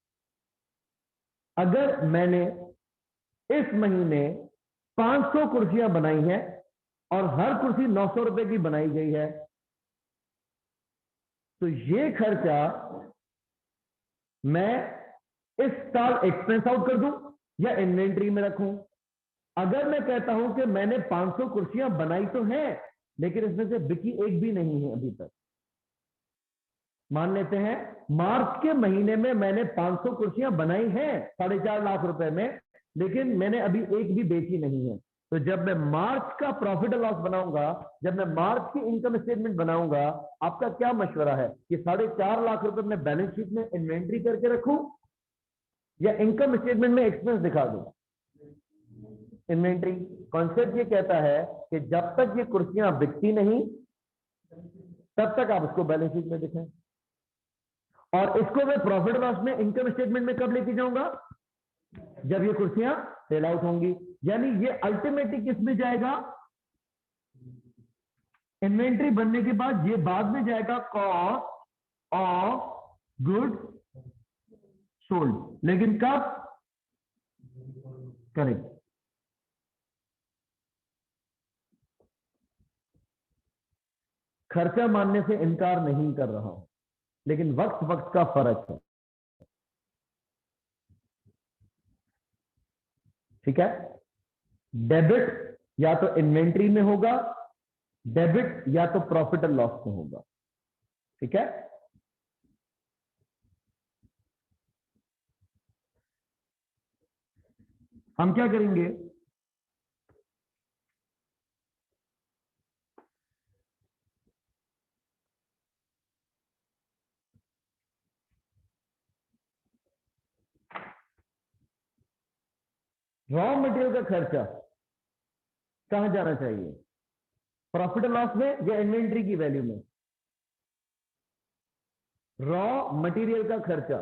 अगर मैंने इस महीने 500 कुर्सियां बनाई हैं और हर कुर्सी 900 रुपए की बनाई गई है, तो ये खर्चा मैं इस साल एक्सपेंस आउट कर दूं या इन्वेंट्री में रखूं। अगर मैं कहता हूं कि मैंने 500 कुर्सियां बनाई तो हैं लेकिन इसमें से बिकी एक भी नहीं है अभी तक, मान लेते हैं मार्च के महीने में मैंने 500 कुर्सियां बनाई हैं 4.5 लाख रुपए में, लेकिन मैंने अभी एक भी बेची नहीं है, तो जब मैं मार्च का प्रॉफिट और लॉस बनाऊंगा, जब मैं मार्च की इनकम स्टेटमेंट बनाऊंगा, आपका क्या मशवरा है कि 4.5 लाख रुपए मैं बैलेंस शीट में इन्वेंट्री करके रखूं या इनकम स्टेटमेंट में एक्सपेंस दिखा दूं? इन्वेंट्री कॉन्सेप्ट ये कहता है कि जब तक ये कुर्सियां बिकती नहीं तब तक आप उसको बैलेंस शीट में दिखाएं, और इसको मैं प्रॉफिट लॉस में इनकम स्टेटमेंट में कब लेके जाऊंगा? जब ये कुर्सियां सेल आउट होंगी। यानी ये अल्टीमेटली किस में जाएगा? इन्वेंट्री बनने के बाद ये बाद में जाएगा कॉस्ट ऑफ गुड सोल्ड, लेकिन कब? करेक्ट। खर्चा मानने से इनकार नहीं कर रहा हूं, लेकिन वक्त वक्त का फर्क है। ठीक है, डेबिट या तो इन्वेंट्री में होगा, डेबिट या तो प्रॉफिट एंड लॉस में होगा। ठीक है, हम क्या करेंगे? रॉ मटेरियल का खर्चा कहां जाना चाहिए? प्रॉफिट एंड लॉस में या इन्वेंट्री की वैल्यू में? रॉ मटेरियल का खर्चा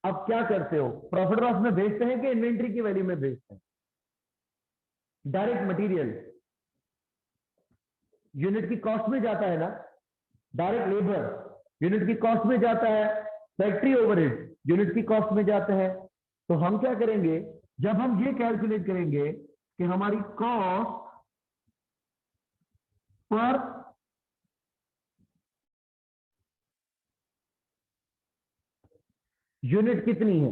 अब क्या करते हो? प्रॉफिट लॉस में भेजते हैं कि इन्वेंट्री की वैल्यू में भेजते हैं? डायरेक्ट मटेरियल यूनिट की कॉस्ट में जाता है ना, डायरेक्ट लेबर यूनिट की कॉस्ट में जाता है, फैक्ट्री ओवरहेड यूनिट की कॉस्ट में जाता है। तो हम क्या करेंगे, जब हम ये कैलकुलेट करेंगे कि हमारी कॉस्ट पर यूनिट कितनी है,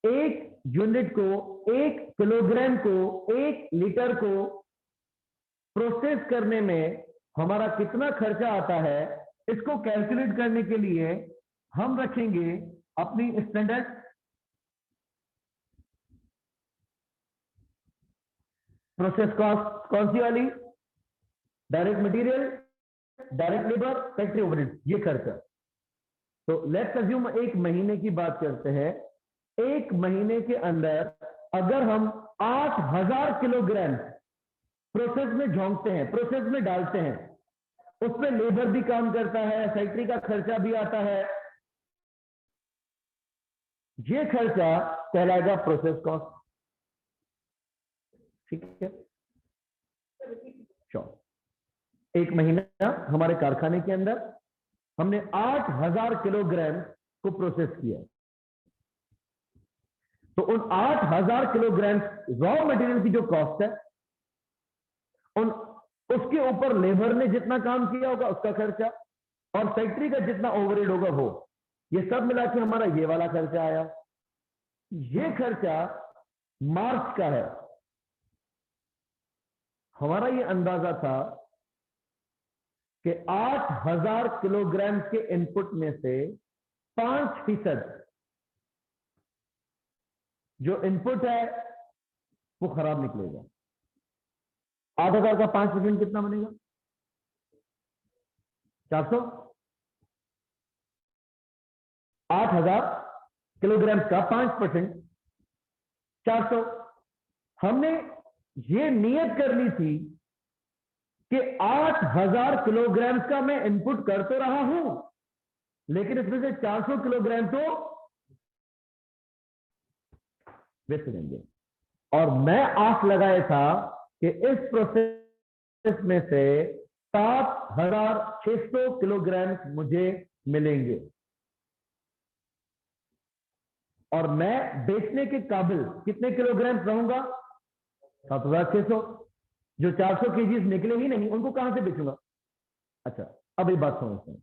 एक यूनिट को, 1 किलोग्राम को, 1 लीटर को प्रोसेस करने में हमारा कितना खर्चा आता है, इसको कैलकुलेट करने के लिए हम रखेंगे अपनी स्टैंडर्ड प्रोसेस कॉस्ट। कौन सी वाली? Direct material, direct labour, factory overhead, ये खर्चा। तो लेट्स अज्यूम एक महीने की बात करते हैं, एक महीने के अंदर अगर हम 8000 किलोग्राम प्रोसेस में झोंकते हैं, प्रोसेस में डालते हैं, उसमें लेबर भी काम करता है, फैक्ट्री का खर्चा भी आता है, ये खर्चा कहलाएगा प्रोसेस कॉस्ट। ठीक है, श्योर। एक महीना हमारे कारखाने के अंदर हमने 8000 किलोग्राम को प्रोसेस किया। तो उन 8000 किलोग्राम रॉ मटेरियल की जो कॉस्ट है, उन उसके ऊपर लेबर ने जितना काम किया होगा उसका खर्चा, और फैक्ट्री का जितना ओवरहेड होगा वो, ये सब मिला के हमारा ये वाला खर्चा आया। ये खर्चा मार्च का है। हमारा ये अंदाजा था कि 8000 किलोग्राम के इनपुट में से 5% जो इनपुट है वो खराब निकलेगा। 8000 का 5% कितना बनेगा? 400। 8000 किलोग्राम का 5% 400। हमने ये नियत कर ली थी कि 8000 किलोग्राम का मैं इनपुट कर तो रहा हूं, लेकिन इसमें से 400 किलोग्राम तो बेच देंगे। और मैं आस लगाया था कि इस प्रोसेस में से 7600 किलोग्राम मुझे मिलेंगे, और मैं बेचने के काबिल कितने किलोग्राम रहूंगा? 7600। जो 400 केजीज निकले ही नहीं, उनको कहां से बेचूंगा? अच्छा, अब एक बात समझते हैं।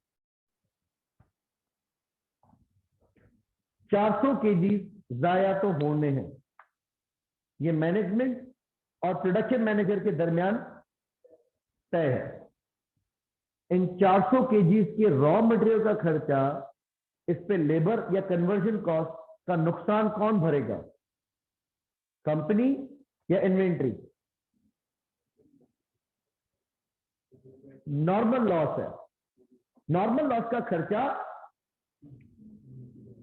400 केजीज जाया तो होने हैं, ये मैनेजमेंट और प्रोडक्शन मैनेजर के दरमियान तय है। इन 400 केजीज के रॉ मटेरियल का खर्चा, इस पे लेबर या कन्वर्जन कॉस्ट का नुकसान कौन भरेगा? कंपनी या इन्वेंट्री? नॉर्मल लॉस है। नॉर्मल लॉस का खर्चा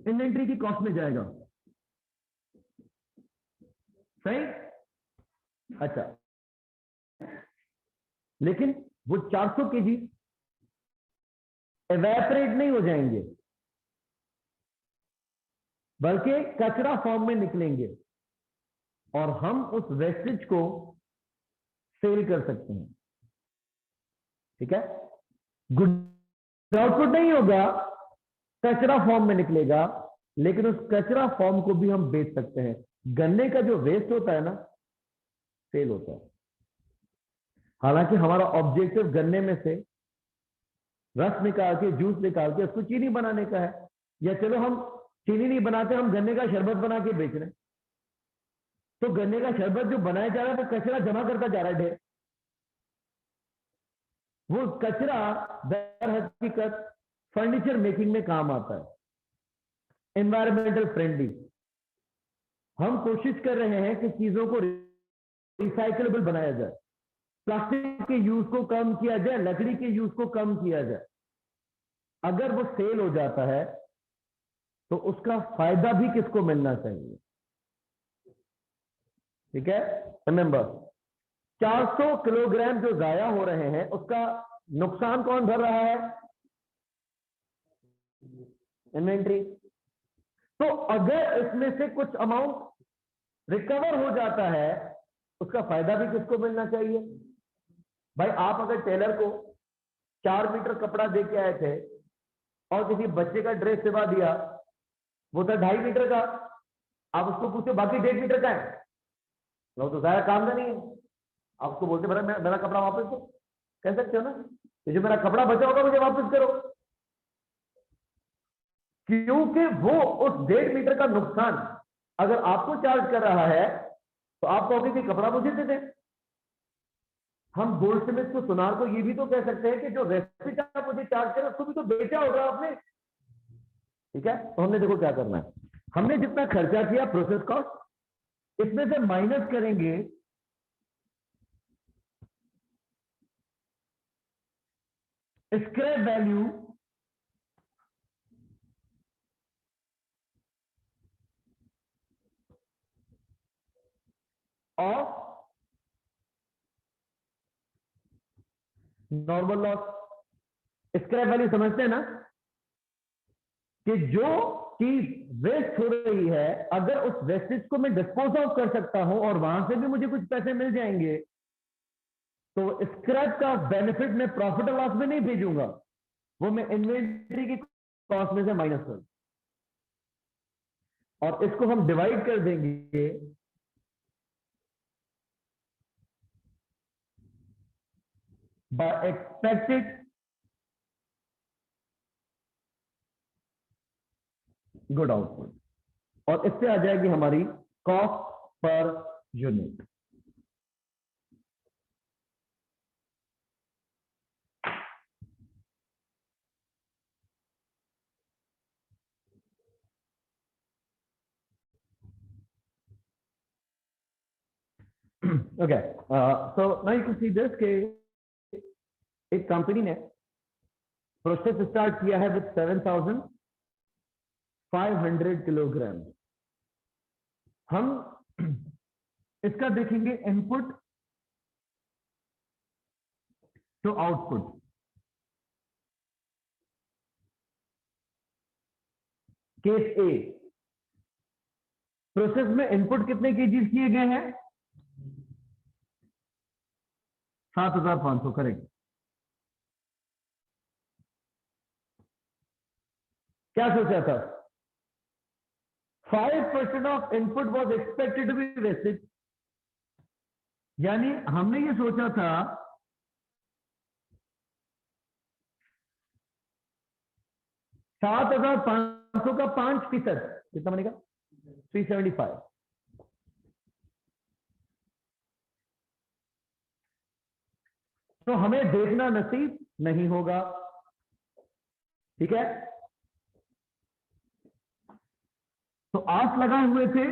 इन्वेंट्री की कॉस्ट में जाएगा, सही? अच्छा, लेकिन वो 400 केजी एवेपोरेट नहीं हो जाएंगे, बल्कि कचरा फॉर्म में निकलेंगे, और हम उस वेस्टेज को सेल कर सकते हैं। ठीक है? गुड आउटपुट नहीं होगा, कचरा फॉर्म में निकलेगा, लेकिन उस कचरा फॉर्म को भी हम बेच सकते हैं। गन्ने का जो वेस्ट होता है ना, सेल होता है। हालांकि हमारा ऑब्जेक्टिव गन्ने में से रस निकाल के, जूस निकाल के उसको चीनी बनाने का है, या चलो हम चीनी नहीं बनाते, हम गन्ने का शरबत बना के बेच रहे हैं। तो गन्ने का शरबत जो बनाया जा रहा है वो कचरा जमा करता जा रहा है ढेर। वो कचरा दर हकीकत फर्नीचर मेकिंग में काम आता है, एनवायरमेंटल फ्रेंडली। हम कोशिश कर रहे हैं कि चीजों को रिसाइकलेबल बनाया जाए, प्लास्टिक के यूज को कम किया जाए, लकड़ी के यूज को कम किया जाए। अगर वो सेल हो जाता है तो उसका फायदा भी किसको मिलना चाहिए? ठीक है? रिमेंबर, 400 किलोग्राम जो जाया हो रहे हैं उसका नुकसान कौन भर रहा है? इन्वेंट्री। तो अगर इसमें से कुछ अमाउंट रिकवर हो जाता है, उसका फायदा भी किसको मिलना चाहिए? भाई, आप अगर टेलर को 4 मीटर कपड़ा दे के आए थे और किसी बच्चे का ड्रेस सिवा दिया, वो था 2.5 मीटर का, आप उसको पूछते बाकी 1.5 मीटर का है, वो तो ज्यादा काम का नहीं है। आप उसको बोलते मेरा कपड़ा वापस दो, कह सकते हो ना, ये जो मेरा कपड़ा बचा होगा मुझे वापस करो, क्योंकि वो उस 1.5 मीटर का नुकसान अगर आपको चार्ज कर रहा है तो आप कहोगे कि कपड़ा मुझे दे दे। हम गोल्ड स्मिथ को, सुनार को ये भी तो कह सकते हैं कि जो रेसिपी आप मुझे चार्ज करे उसको भी तो बेचा होगा आपने। ठीक है? तो हमने देखो क्या करना है, हमने जितना खर्चा किया प्रोसेस कॉस्ट, इसमें से माइनस करेंगे scrap value of normal loss. Scrap value समझते हैं ना, कि जो चीज वेस्ट हो रही है, अगर उस वेस्टेज को मैं डिस्पोज ऑफ कर सकता हूं और वहां से भी मुझे कुछ पैसे मिल जाएंगे, तो स्क्रैप का बेनिफिट मैं प्रॉफिट और लॉस में नहीं भेजूंगा, वो मैं इन्वेंट्री की कॉस्ट में से माइनस कर, और इसको हम डिवाइड कर देंगे बाय एक्सपेक्टेड गुड आउटपुट, और इससे आ जाएगी हमारी cost per unit. Okay, so now you can see this कि एक कंपनी ने प्रोसेस स्टार्ट किया है विद 7,500 किलोग्राम। हम इसका देखेंगे input to output. Case A, process में इनपुट कितने केजीज किए गए हैं? 7,500, करेक्ट। क्या सोचा था? 5% of input was expected to be wasted, यानी हमने ये सोचा था 7,500 का 5%, कितना बनेगा? 375। तो हमें देखना नसीब नहीं होगा, ठीक है? तो आस लगाए हुए थे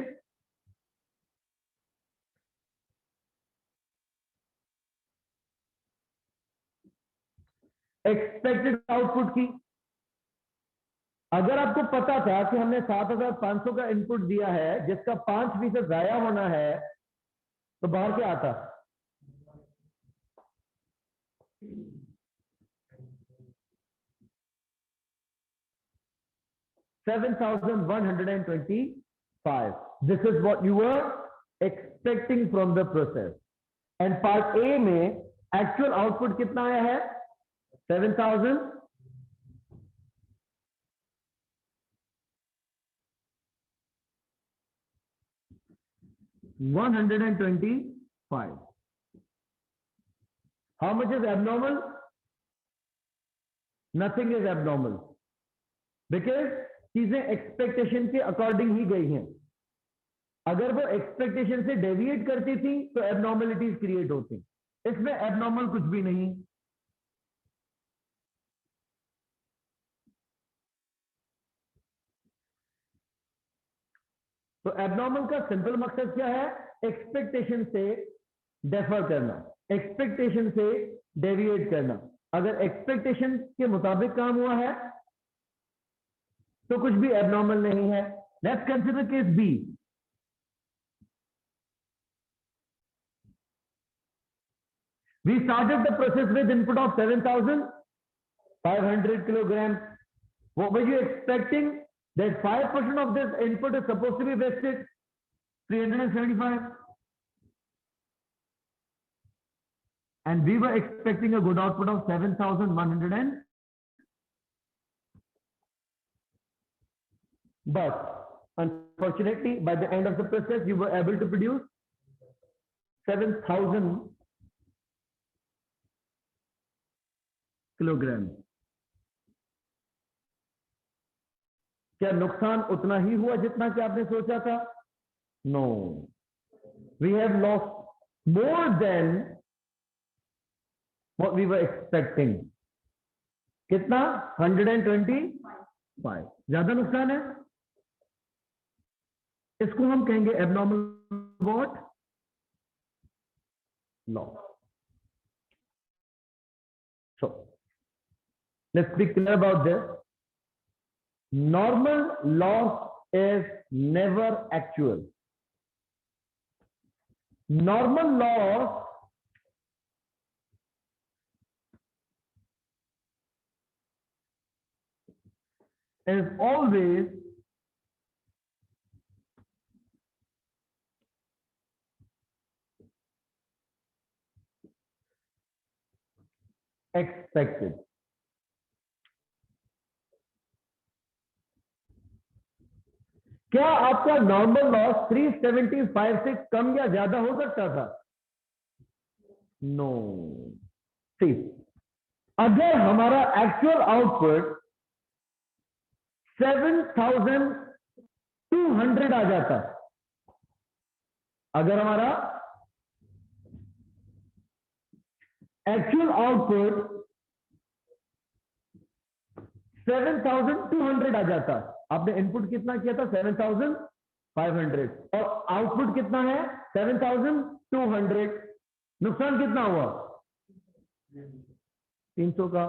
एक्सपेक्टेड आउटपुट की। अगर आपको पता था कि हमने 7,500 का इनपुट दिया है जिसका 5% जाया होना है, तो बाहर क्या आता? 7,125. This is what you were expecting from the process. And part A में actual output कितना आया है? 7,125. How much is abnormal? Nothing is abnormal, because चीजें एक्सपेक्टेशन के अकॉर्डिंग ही गई हैं। अगर वो एक्सपेक्टेशन से डेविएट करती थी तो एबनॉर्मलिटीज क्रिएट होती, इसमें एबनॉर्मल कुछ भी नहीं। तो एबनॉर्मल का सिंपल मकसद क्या है? एक्सपेक्टेशन से डेफर करना, एक्सपेक्टेशन से डेविएट करना। अगर एक्सपेक्टेशन के मुताबिक काम हुआ है तो कुछ भी एबनॉर्मल नहीं है। Let's consider case B. We started the process with input of 7,500 kilograms. What were you expecting? That 5% of this input is supposed to be wasted, 375. And we were expecting a good output of 7,100 but unfortunately by the end of the process you were able to produce 7,000 kilogram. क्या नुकसान उतना ही हुआ जितना कि आपने सोचा था? No, we have lost more than what we were expecting. कितना? 125। ज्यादा नुकसान है। इसको हम कहेंगे abnormal what? Loss. So let's be clear about this. Normal loss is never actual. Normal loss is always expected. क्या आपका नॉर्मल लॉस 375 से कम या ज्यादा हो सकता था? नो। सी, अगर हमारा एक्चुअल आउटपुट 7200 आ जाता, अगर हमारा एक्चुअल आउटपुट 7200 आ जाता, आपने इनपुट कितना किया था? 7500, और आउटपुट कितना है? 7200। नुकसान कितना हुआ? 300 का।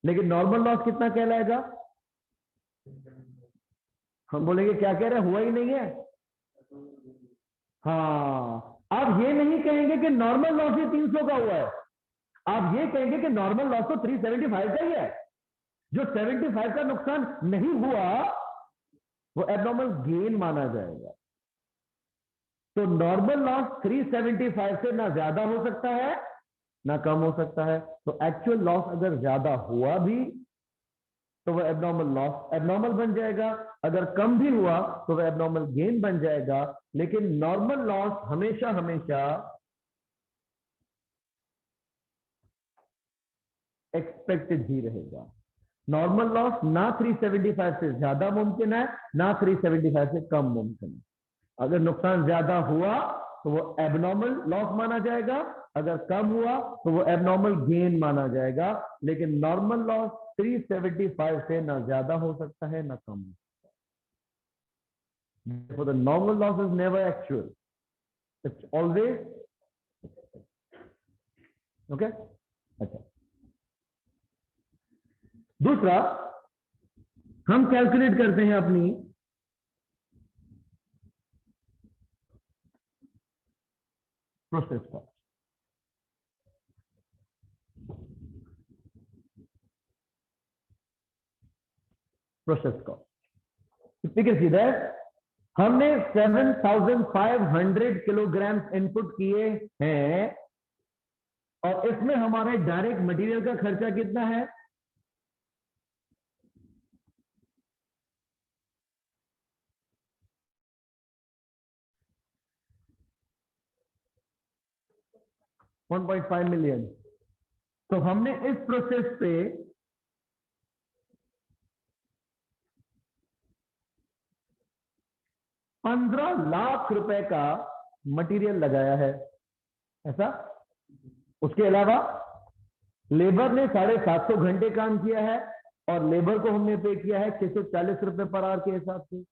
लेकिन नॉर्मल लॉस कितना कहलाएगा? हम बोलेंगे क्या कह रहे हैं, हुआ ही नहीं है। हाँ, आप ये नहीं कहेंगे कि नॉर्मल लॉस ही 300 का हुआ है, आप ये कहेंगे कि नॉर्मल लॉस तो 375 का ही है। जो 75 का नुकसान नहीं हुआ वो एबनॉर्मल गेन माना जाएगा। तो नॉर्मल लॉस 375 से ना ज्यादा हो सकता है ना कम हो सकता है। तो एक्चुअल लॉस अगर ज्यादा हुआ भी तो वह एबनॉर्मल लॉस एबनॉर्मल बन जाएगा, अगर कम भी हुआ तो वह एबनॉर्मल गेन बन जाएगा। लेकिन नॉर्मल लॉस हमेशा हमेशा एक्सपेक्टेड ही रहेगा। नॉर्मल लॉस ना 375 से ज्यादा मुमकिन है ना 375 से कम मुमकिन है। अगर नुकसान ज्यादा हुआ तो वो एबनॉर्मल लॉस माना जाएगा, अगर कम हुआ तो वो एबनॉर्मल गेन माना जाएगा। लेकिन नॉर्मल लॉस 375 से ना ज्यादा हो सकता है ना कम। So the normal loss is never actual, it's always okay। अच्छा, दूसरा हम कैलकुलेट करते हैं अपनी प्रोसेस कॉस्ट। प्रोसेस कॉस्ट कितनी कैसी है? हमने 7500 किलोग्राम इनपुट किए हैं और इसमें हमारे डायरेक्ट मटेरियल का खर्चा कितना है? $1.5 मिलियन। तो हमने इस प्रोसेस पे 15 लाख रुपए का मटेरियल लगाया है, ऐसा। उसके अलावा लेबर ने 750 घंटे काम किया है और लेबर को हमने पे किया है 640 रुपए पर आवर के हिसाब से।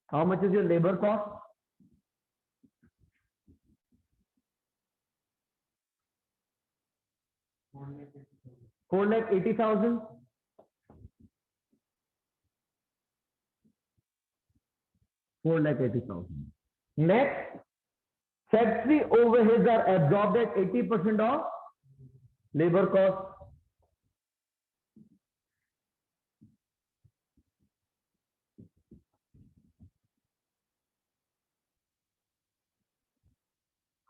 How much is your labour cost? 4,80,000। 4,80,000। Next, factory overheads are absorbed at 80% of labor cost.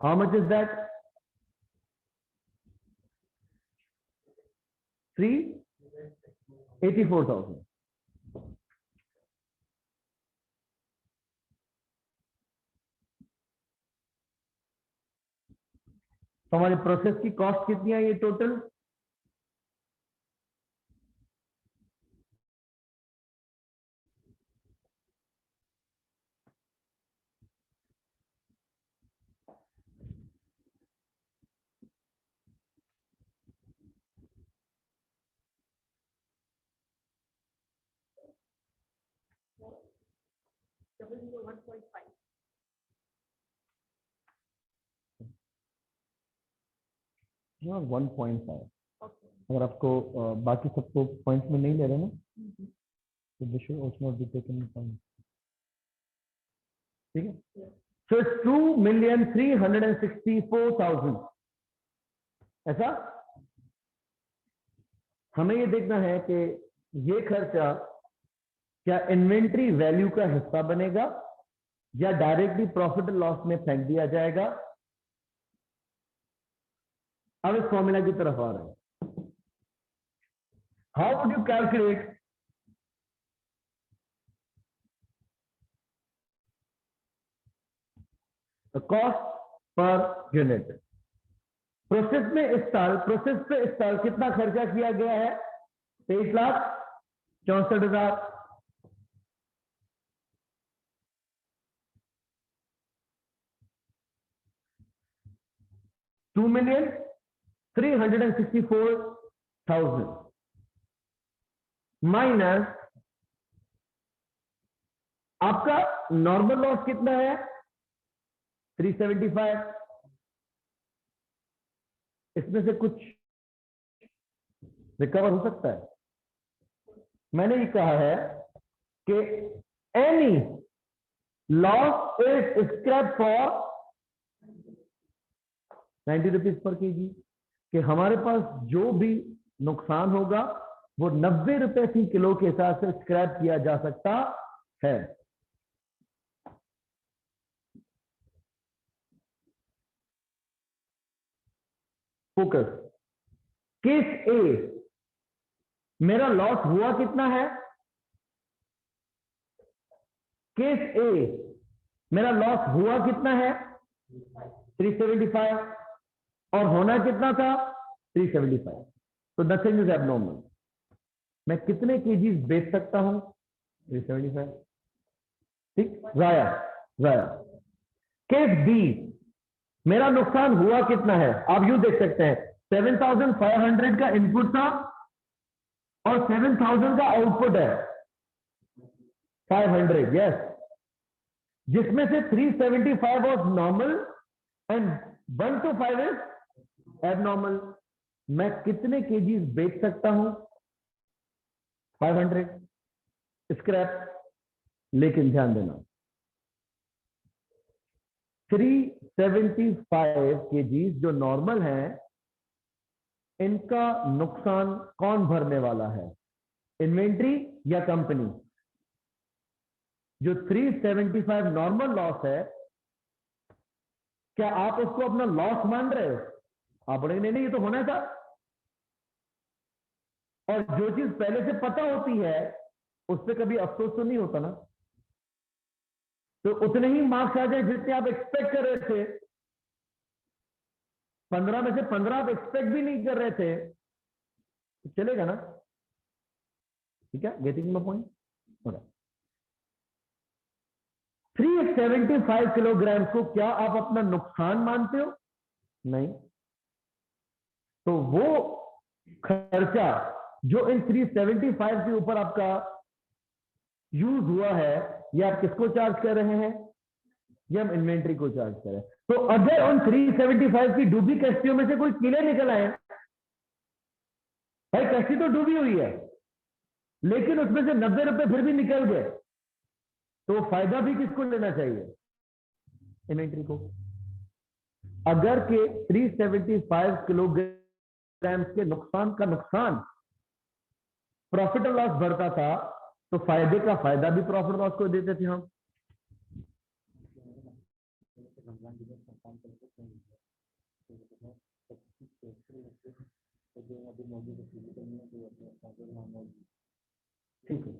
How much is that? 3,84,000। तो हमारी प्रोसेस की कॉस्ट कितनी है ये टोटल? हाँ, 1.5। अगर आपको बाकी सबको पॉइंट्स में नहीं ले रहे ना तो this should also not be taken in point. ठीक है, सो 2,364,000 ऐसा। हमें ये देखना है कि ये खर्चा क्या इन्वेंट्री वैल्यू का हिस्सा बनेगा या डायरेक्टली प्रॉफिट एंड लॉस में फेंक दिया जाएगा। अब इस फॉर्मूला की तरफ आ रहे हैं। How would you calculate the cost per unit? Process पे इस साल कितना खर्चा किया गया है? 23,64,000। 2,364,000 माइनस आपका नॉर्मल लॉस कितना है? 375। इसमें से कुछ रिकवर हो सकता है। मैंने ये कहा है कि any loss is scrap for 90 rupees per KG, कि हमारे पास जो भी नुकसान होगा वो 90 रुपए फी किलो के हिसाब से स्क्रैप किया जा सकता है। फोकस केस ए, मेरा लॉस हुआ कितना है? केस ए मेरा लॉस हुआ कितना है? 375 और होना कितना था? 375। तो नथिंग इज एबनॉर्मल। मैं कितने केजीज बेच सकता हूं? 375। ठीक, जाया। केस बी, मेरा नुकसान हुआ कितना है? आप यू देख सकते हैं 7,500 का इनपुट था और 7,000 का आउटपुट है 500, यस, जिसमें से 375 was normal and 1 to 5 is abnormal. मैं कितने केजीज बेच सकता हूं? 500 स्क्रैप। लेकिन ध्यान देना 375 केजीज जो नॉर्मल है, इनका नुकसान कौन भरने वाला है? इन्वेंट्री या कंपनी? जो 375 नॉर्मल लॉस है, क्या आप उसको अपना लॉस मान रहे हो? आप बोलेंगे नहीं, ये तो होना था। और जो चीज पहले से पता होती है उस पर कभी अफसोस तो नहीं होता ना। तो उतने ही मार्क्स आ जाए जितने आप एक्सपेक्ट कर रहे थे। 15 में से 15 आप एक्सपेक्ट भी नहीं कर रहे थे, तो चलेगा ना? ठीक है, गेटिंग माय पॉइंट? 375 किलोग्राम को क्या आप अपना नुकसान मानते हो? नहीं। तो वो खर्चा जो इन 375 के ऊपर आपका यूज हुआ है, ये आप किसको चार्ज कर रहे हैं? ये हम इन्वेंट्री को चार्ज कर रहे हैं। तो अगर उन 375 की डूबी कश्तियों में से कोई कीड़े निकल आए, भाई कश्ती तो डूबी हुई है लेकिन उसमें से 90 रुपए फिर भी निकल गए, तो फायदा भी किसको लेना चाहिए? इन्वेंट्री को। अगर के 375 किलोग्राम के नुकसान का नुकसान प्रॉफिट और लॉस भरता था, तो फायदे का फायदा भी प्रॉफिट लॉस को देते थे हम। ठीक है,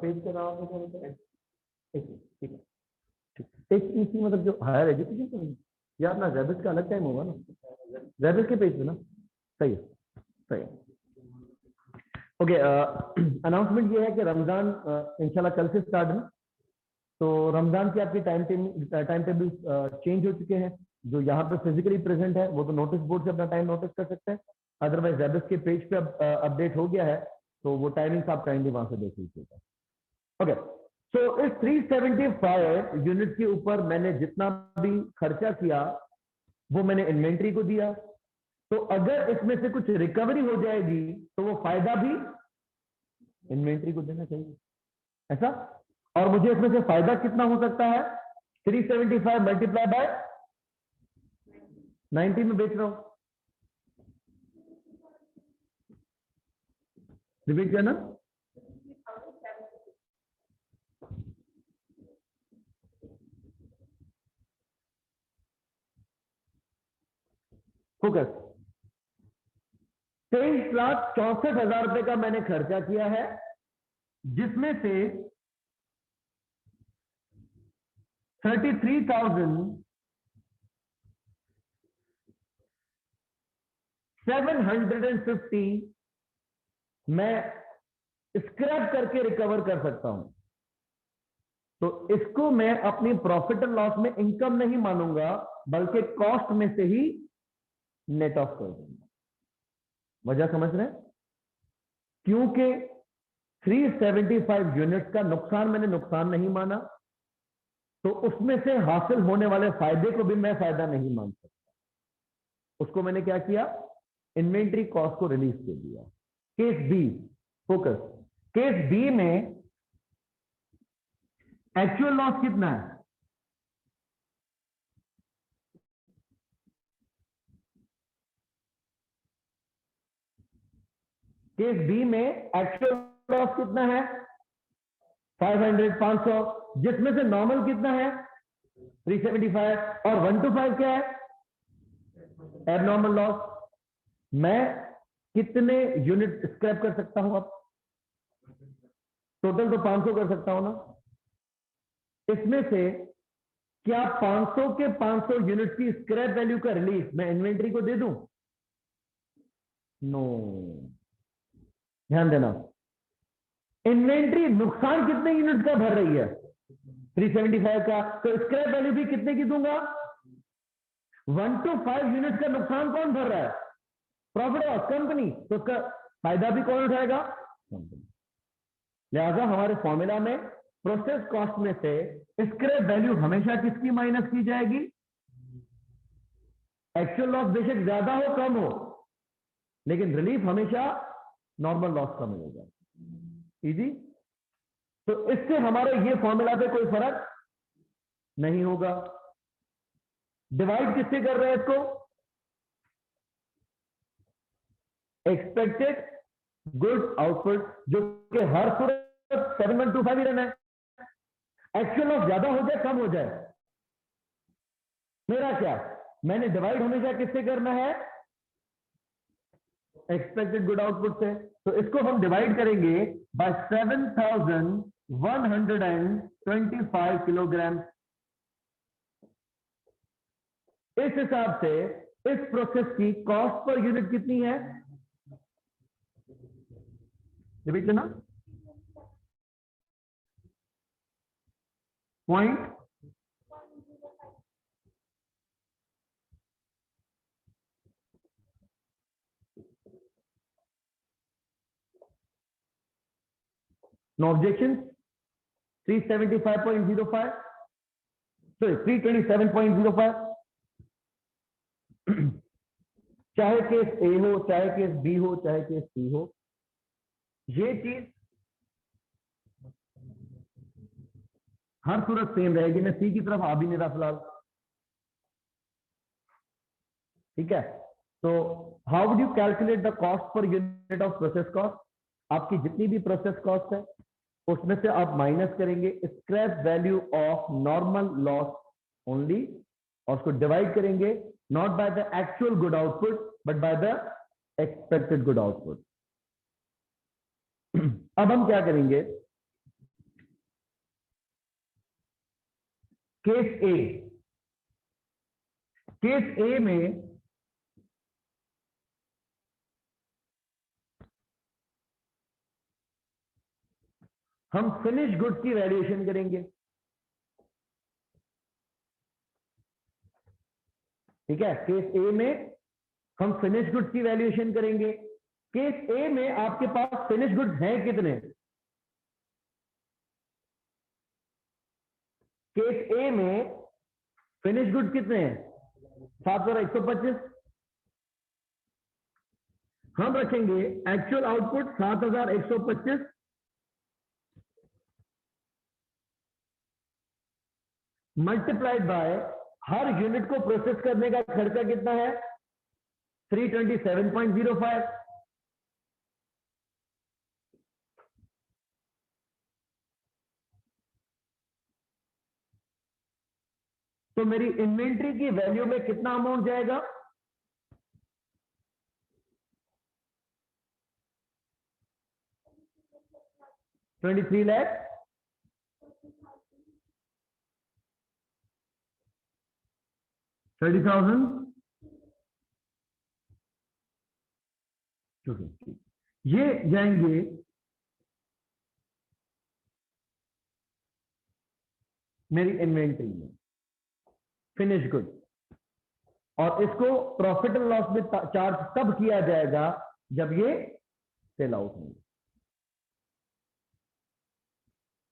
पेज का नाम ठीक है। HEC मतलब जो हायर एजुकेशन, यार ना रैबिट का अलग टाइम होगा ना, रैबिट के पेज पे ना। सही है, सही है। ओके, अनाउंसमेंट ये है कि रमजान इंशाल्लाह कल से स्टार्ट है। तो रमजान की आपकी टाइम टेबल चेंज हो चुके हैं। जो यहाँ पे फिजिकली प्रेजेंट है वो तो नोटिस बोर्ड से अपना टाइम नोटिस कर सकते हैं, अदरवाइज रैबिट के पेज पे अपडेट हो गया है, तो वो टाइमिंग्स आप काइंडली वहां से देख लीजिएगा। ओके, तो इस 375 यूनिट के ऊपर मैंने जितना भी खर्चा किया वो मैंने इन्वेंट्री को दिया। तो अगर इसमें से कुछ रिकवरी हो जाएगी तो वो फायदा भी इन्वेंट्री को देना चाहिए, ऐसा। और मुझे इसमें से फायदा कितना हो सकता है? 375 मल्टीप्लाई बाय 90 में बेच रहा हूं, रिपीट करना। फोकस। 23,64,000 रुपए का मैंने खर्चा किया है, जिसमें से 33,750 मैं स्क्रैप करके रिकवर कर सकता हूं। तो इसको मैं अपनी प्रॉफिट एंड लॉस में इनकम नहीं मानूंगा, बल्कि कॉस्ट में से ही नेट ऑफ कर दूंगा। वजह समझ रहे हैं? क्योंकि 375 यूनिट्स का नुकसान मैंने नुकसान नहीं माना, तो उसमें से हासिल होने वाले फायदे को भी मैं फायदा नहीं मान सकता। उसको मैंने क्या किया? इन्वेंट्री कॉस्ट को रिलीज कर दिया। Case B, focus. Case B में एक्चुअल लॉस कितना है? केस बी में एक्चुअल लॉस कितना है? 500, 500, जिसमें से नॉर्मल कितना है? 375, और 125 क्या है? Abnormal loss. मैं कितने यूनिट स्क्रैप कर सकता हूं? अब टोटल तो 500 कर सकता हूं ना। इसमें से क्या 500 के 500 यूनिट की स्क्रैप वैल्यू का रिलीज मैं इन्वेंट्री को दे दूं? नो। ध्यान देना, इन्वेंट्री नुकसान कितने यूनिट का भर रही है? 375 का। तो स्क्रैप वैल्यू भी कितने की दूंगा? 1 to 5 यूनिट का नुकसान कौन भर रहा है? Profit loss company. तो उसका फायदा भी कौन उठाएगा? कंपनी। लिहाजा हमारे फॉर्मूला में प्रोसेस कॉस्ट में से स्क्रैप वैल्यू हमेशा किसकी माइनस की जाएगी? एक्चुअल लॉस बेशक ज्यादा हो कम हो, लेकिन रिलीफ हमेशा नॉर्मल लॉस का मिलेगा। इजी। तो इससे हमारे ये फॉर्मूला पे कोई फर्क नहीं होगा। डिवाइड किससे कर रहे हैं इसको? एक्सपेक्टेड गुड आउटपुट, जो कि हर सूरत 7125 ही रहना है। एक्चुअल लॉस ज्यादा हो जाए कम हो जाए, मेरा क्या? मैंने डिवाइड हमेशा किससे करना है? एक्सपेक्टेड गुड आउटपुट से। तो इसको हम डिवाइड करेंगे बाय 7,125 किलोग्राम। इस हिसाब से इस प्रोसेस की कॉस्ट पर यूनिट कितनी है? रिपीट करना। Point no objection. 375.05, सॉरी 327.05। चाहे केस ए हो, चाहे केस बी हो, चाहे केस सी हो, ये चीज हर सूरत सेम रहेगी। मैं सी की तरफ आ भी नहीं रहा फिलहाल। ठीक है। तो how would you calculate the cost per unit of process cost? आपकी जितनी भी प्रोसेस कॉस्ट है, उसमें से आप माइनस करेंगे scrap value of normal loss only, और उसको डिवाइड करेंगे not by the actual good output but by the expected good output. अब हम क्या करेंगे? केस ए। केस ए में हम फिनिश गुड्स की वैल्यूएशन करेंगे। ठीक है। केस ए में हम फिनिश गुड्स की वैल्यूएशन करेंगे। केस ए में आपके पास फिनिश गुड्स हैं कितने? केस ए में फिनिश गुड्स कितने हैं? 7,125। हम रखेंगे actual output 7,125 multiplied by her unit को प्रोसेस करने का खर्चा कितना है? 327.05। तो मेरी इन्वेंट्री की वैल्यू में कितना अमाउंट जाएगा? 23 लाख 30,000 250, ये जाएंगे मेरी इन्वेंटरी में, फिनिश गुड। और इसको प्रॉफिट एंड लॉस में चार्ज तब किया जाएगा जब ये सेल आउट होंगे।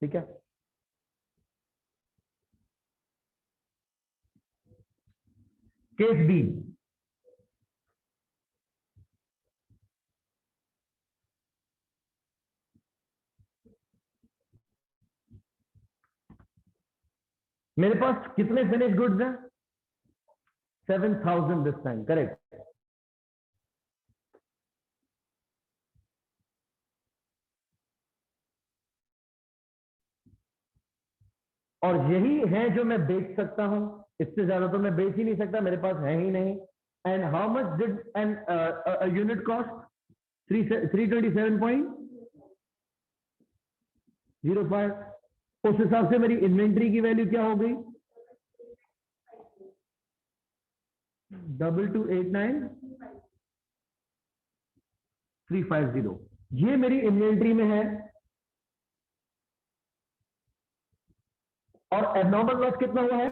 ठीक है, केस बी, मेरे पास कितने फिनिश गुड्स हैं? 7,000 दिस टाइम, करेक्ट। और यही है जो मैं बेच सकता हूं, इससे ज्यादा तो मैं बेच ही नहीं सकता, मेरे पास है ही नहीं। And how much did an unit cost? 327.05। उस हिसाब से मेरी इन्वेंट्री की वैल्यू क्या हो गई? 2289,350। ये मेरी इन्वेंट्री में है। और एबनॉर्मल लॉस कितना हुआ है?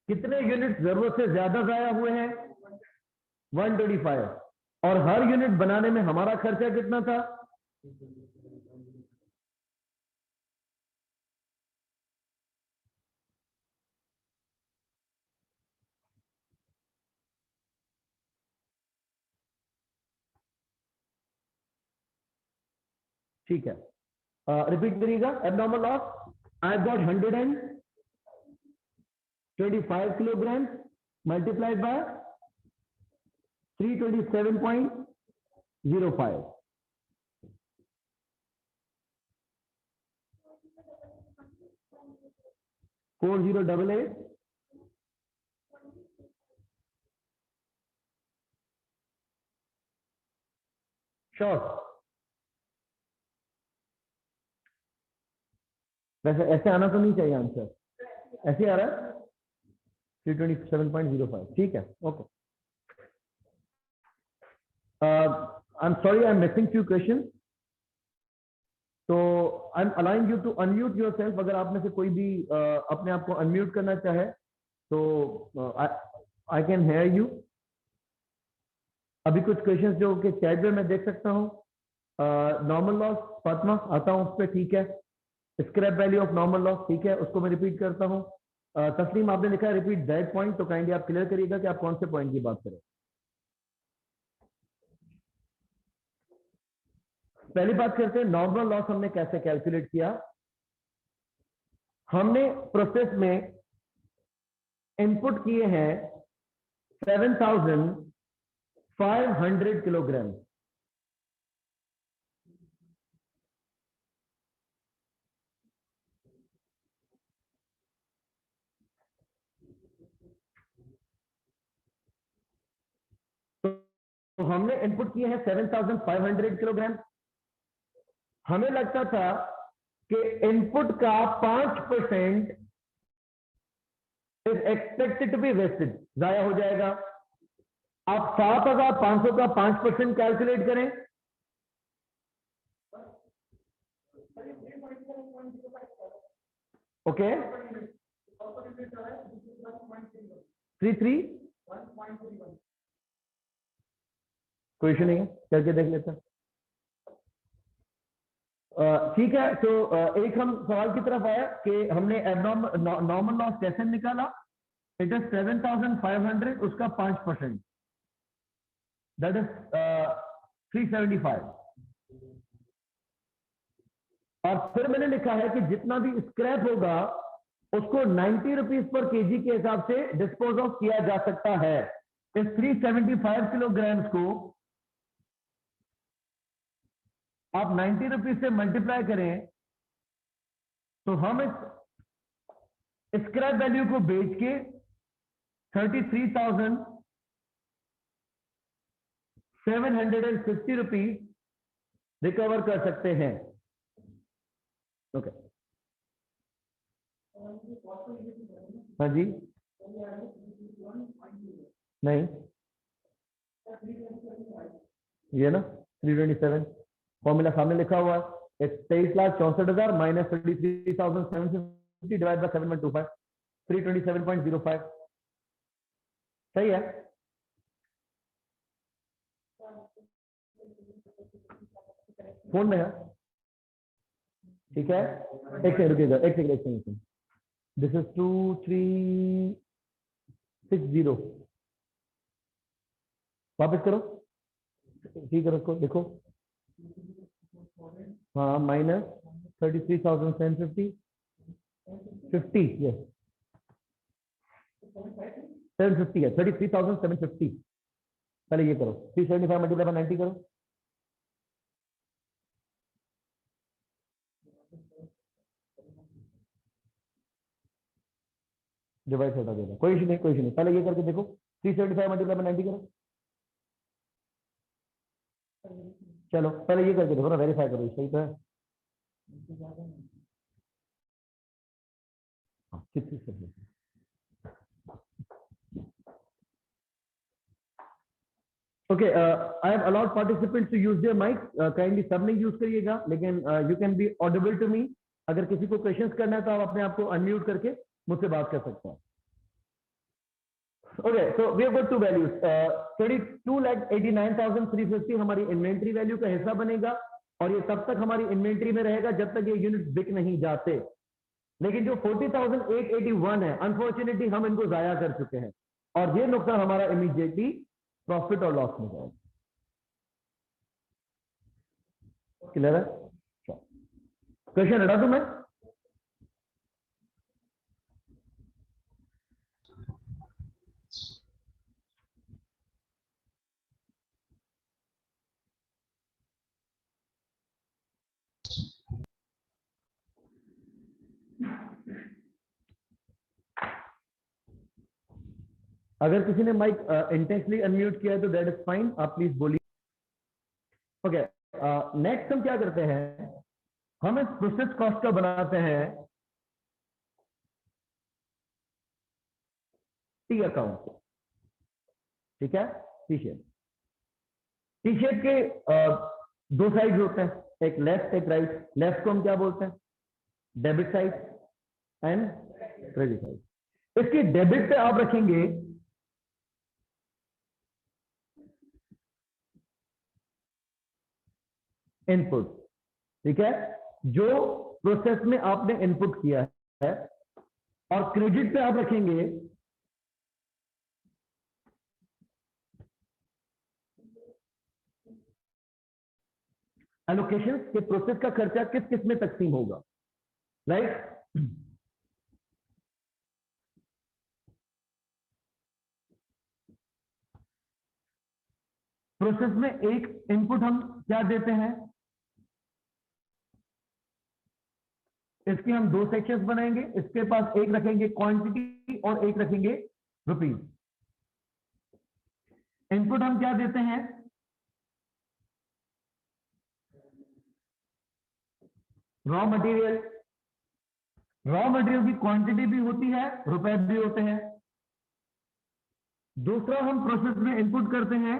कितने यूनिट जरूरत से ज्यादा जाया हुए हैं? 125। और हर यूनिट बनाने में हमारा खर्चा कितना था? ठीक है, रिपीट करिएगा। Abnormal loss, I got 125 kilogram multiplied by 327.05। 4088। Sure? वैसे ऐसे आना तो नहीं चाहिए आंसर, ऐसे आ रहा है 327.05। ठीक है, okay. I am sorry, I am missing few question, तो I am allowing you to unmute yourself. अगर आप में से कोई भी अपने आप को अनम्यूट करना चाहे तो आई कैन हेयर यू। अभी कुछ क्वेश्चंस जो कि चैट में मैं देख सकता हूँ। नॉर्मल लॉस, फातिमा आता हूँ उस पर, ठीक है। Scrap value of normal loss, ठीक है, उसको मैं रिपीट करता हूँ। तस्लीम, आपने लिखा है रिपीट दैट पॉइंट, तो काइंडली आप क्लियर करिएगा कि आप कौन से पॉइंट की बात करें। पहली बात करते हैं नॉर्मल लॉस हमने कैसे कैलकुलेट किया। हमने प्रोसेस में इनपुट किए हैं 7,500 किलोग्राम। तो हमने इनपुट किए हैं 7,500 किलोग्राम। हमें लगता था कि इनपुट का 5% is expected to be wasted, जाया हो जाएगा। आप 7,500 का 5% कैलकुलेट करें, ओके। 33 कोई इशू नहीं है, करके देख लेते हैं। ठीक है, तो एक हम सवाल की तरफ आया कि हमने नॉर्मल लॉस कैसे निकाला। इट इज 7,500, उसका 5%, दैट इज 375। और फिर मैंने लिखा है कि जितना भी स्क्रैप होगा उसको 90 रुपीज पर केजी के हिसाब से डिस्पोज ऑफ किया जा सकता है। इस 375 किलोग्राम को आप 90 रुपीज से मल्टीप्लाई करें तो हम इस स्क्रैप वैल्यू को बेच के 750 रुपीज रिकवर कर सकते हैं। ओके हाँ जी, नहीं ये ना 327 फॉर्मूला सामने लिखा हुआ है, 23,64,000 माइनस 33,750 डिवाइड बाय 7125, 327.05 सही है। फोन में है, ठीक है। एक सेकंड रुकिएगा, एक सेकंड। दिस इज 2360, वापस करो, ठीक है, रखो देखो, हाँ माइनस 33,750 50 ये 750 है, 33,750। पहले ये करो, 375 मल्टीप्लाई बाय 90 करो, डिवाइड हटा देगा, कोई इशू नहीं, कोई इशू नहीं। पहले ये करके देखो, 375 मल्टीप्लाई बाय 90 करो, चलो पहले ये करके देखो ना, वेरीफाई करो सही तो है। Okay, I have allowed participants to use their mic, kindly सब ने यूज करिएगा, लेकिन you can be audible to me. अगर किसी को क्वेश्चंस करना है तो आप अपने आप को अनम्यूट करके मुझसे बात कर सकते हैं। Okay, so we have got two values, 32,89,350 हमारी इन्वेंट्री वैल्यू का हिस्सा बनेगा, और ये तब तक हमारी इन्वेंट्री में रहेगा जब तक ये यूनिट बिक नहीं जाते। लेकिन जो 40,881 है, अनफॉर्चुनेटली हम इनको जाया कर चुके हैं, और ये नुकसान हमारा इमीडिएटली प्रॉफिट और लॉस में जाएगा। क्लियर है? क्वेश्चन हटा दूं मैं? अगर किसी ने माइक इंटेंशनली अनम्यूट किया है तो दैट इज फाइन, आप प्लीज बोलिए। ओके, नेक्स्ट हम क्या करते हैं, हम इस प्रोसेस कॉस्ट का बनाते हैं टी अकाउंट, ठीक है। टी शेप के दो साइड होते हैं, एक लेफ्ट एक राइट। लेफ्ट को हम क्या बोलते हैं, debit side, and credit side. इसके डेबिट पे आप रखेंगे इनपुट, ठीक है, जो प्रोसेस में आपने इनपुट किया है, और क्रेडिट पे आप रखेंगे एलोकेशन के प्रोसेस का खर्चा किस किस में तकसीम होगा, राइट। प्रोसेस में एक इनपुट हम क्या देते हैं, इसके हम दो सेक्शंस बनाएंगे, इसके पास एक रखेंगे क्वांटिटी और एक रखेंगे रुपीज। इनपुट हम क्या देते हैं, रॉ मटेरियल। रॉ मटेरियल की क्वांटिटी भी होती है, रुपए भी होते हैं। दूसरा हम प्रोसेस में इनपुट करते हैं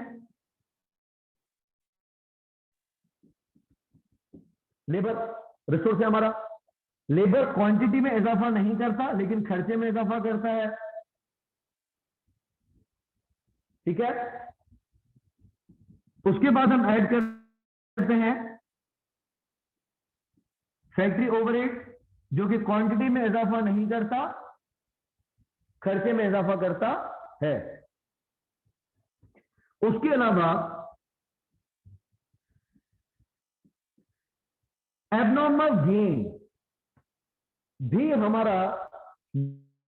लेबर, रिसोर्स है हमारा। लेबर क्वांटिटी में इजाफा नहीं करता, लेकिन खर्चे में इजाफा करता है, ठीक है। उसके बाद हम ऐड करते हैं फैक्ट्री ओवरहेड, जो कि क्वांटिटी में इजाफा नहीं करता, खर्चे में इजाफा करता है। उसके अलावा एबनॉर्मल गेन भी हमारा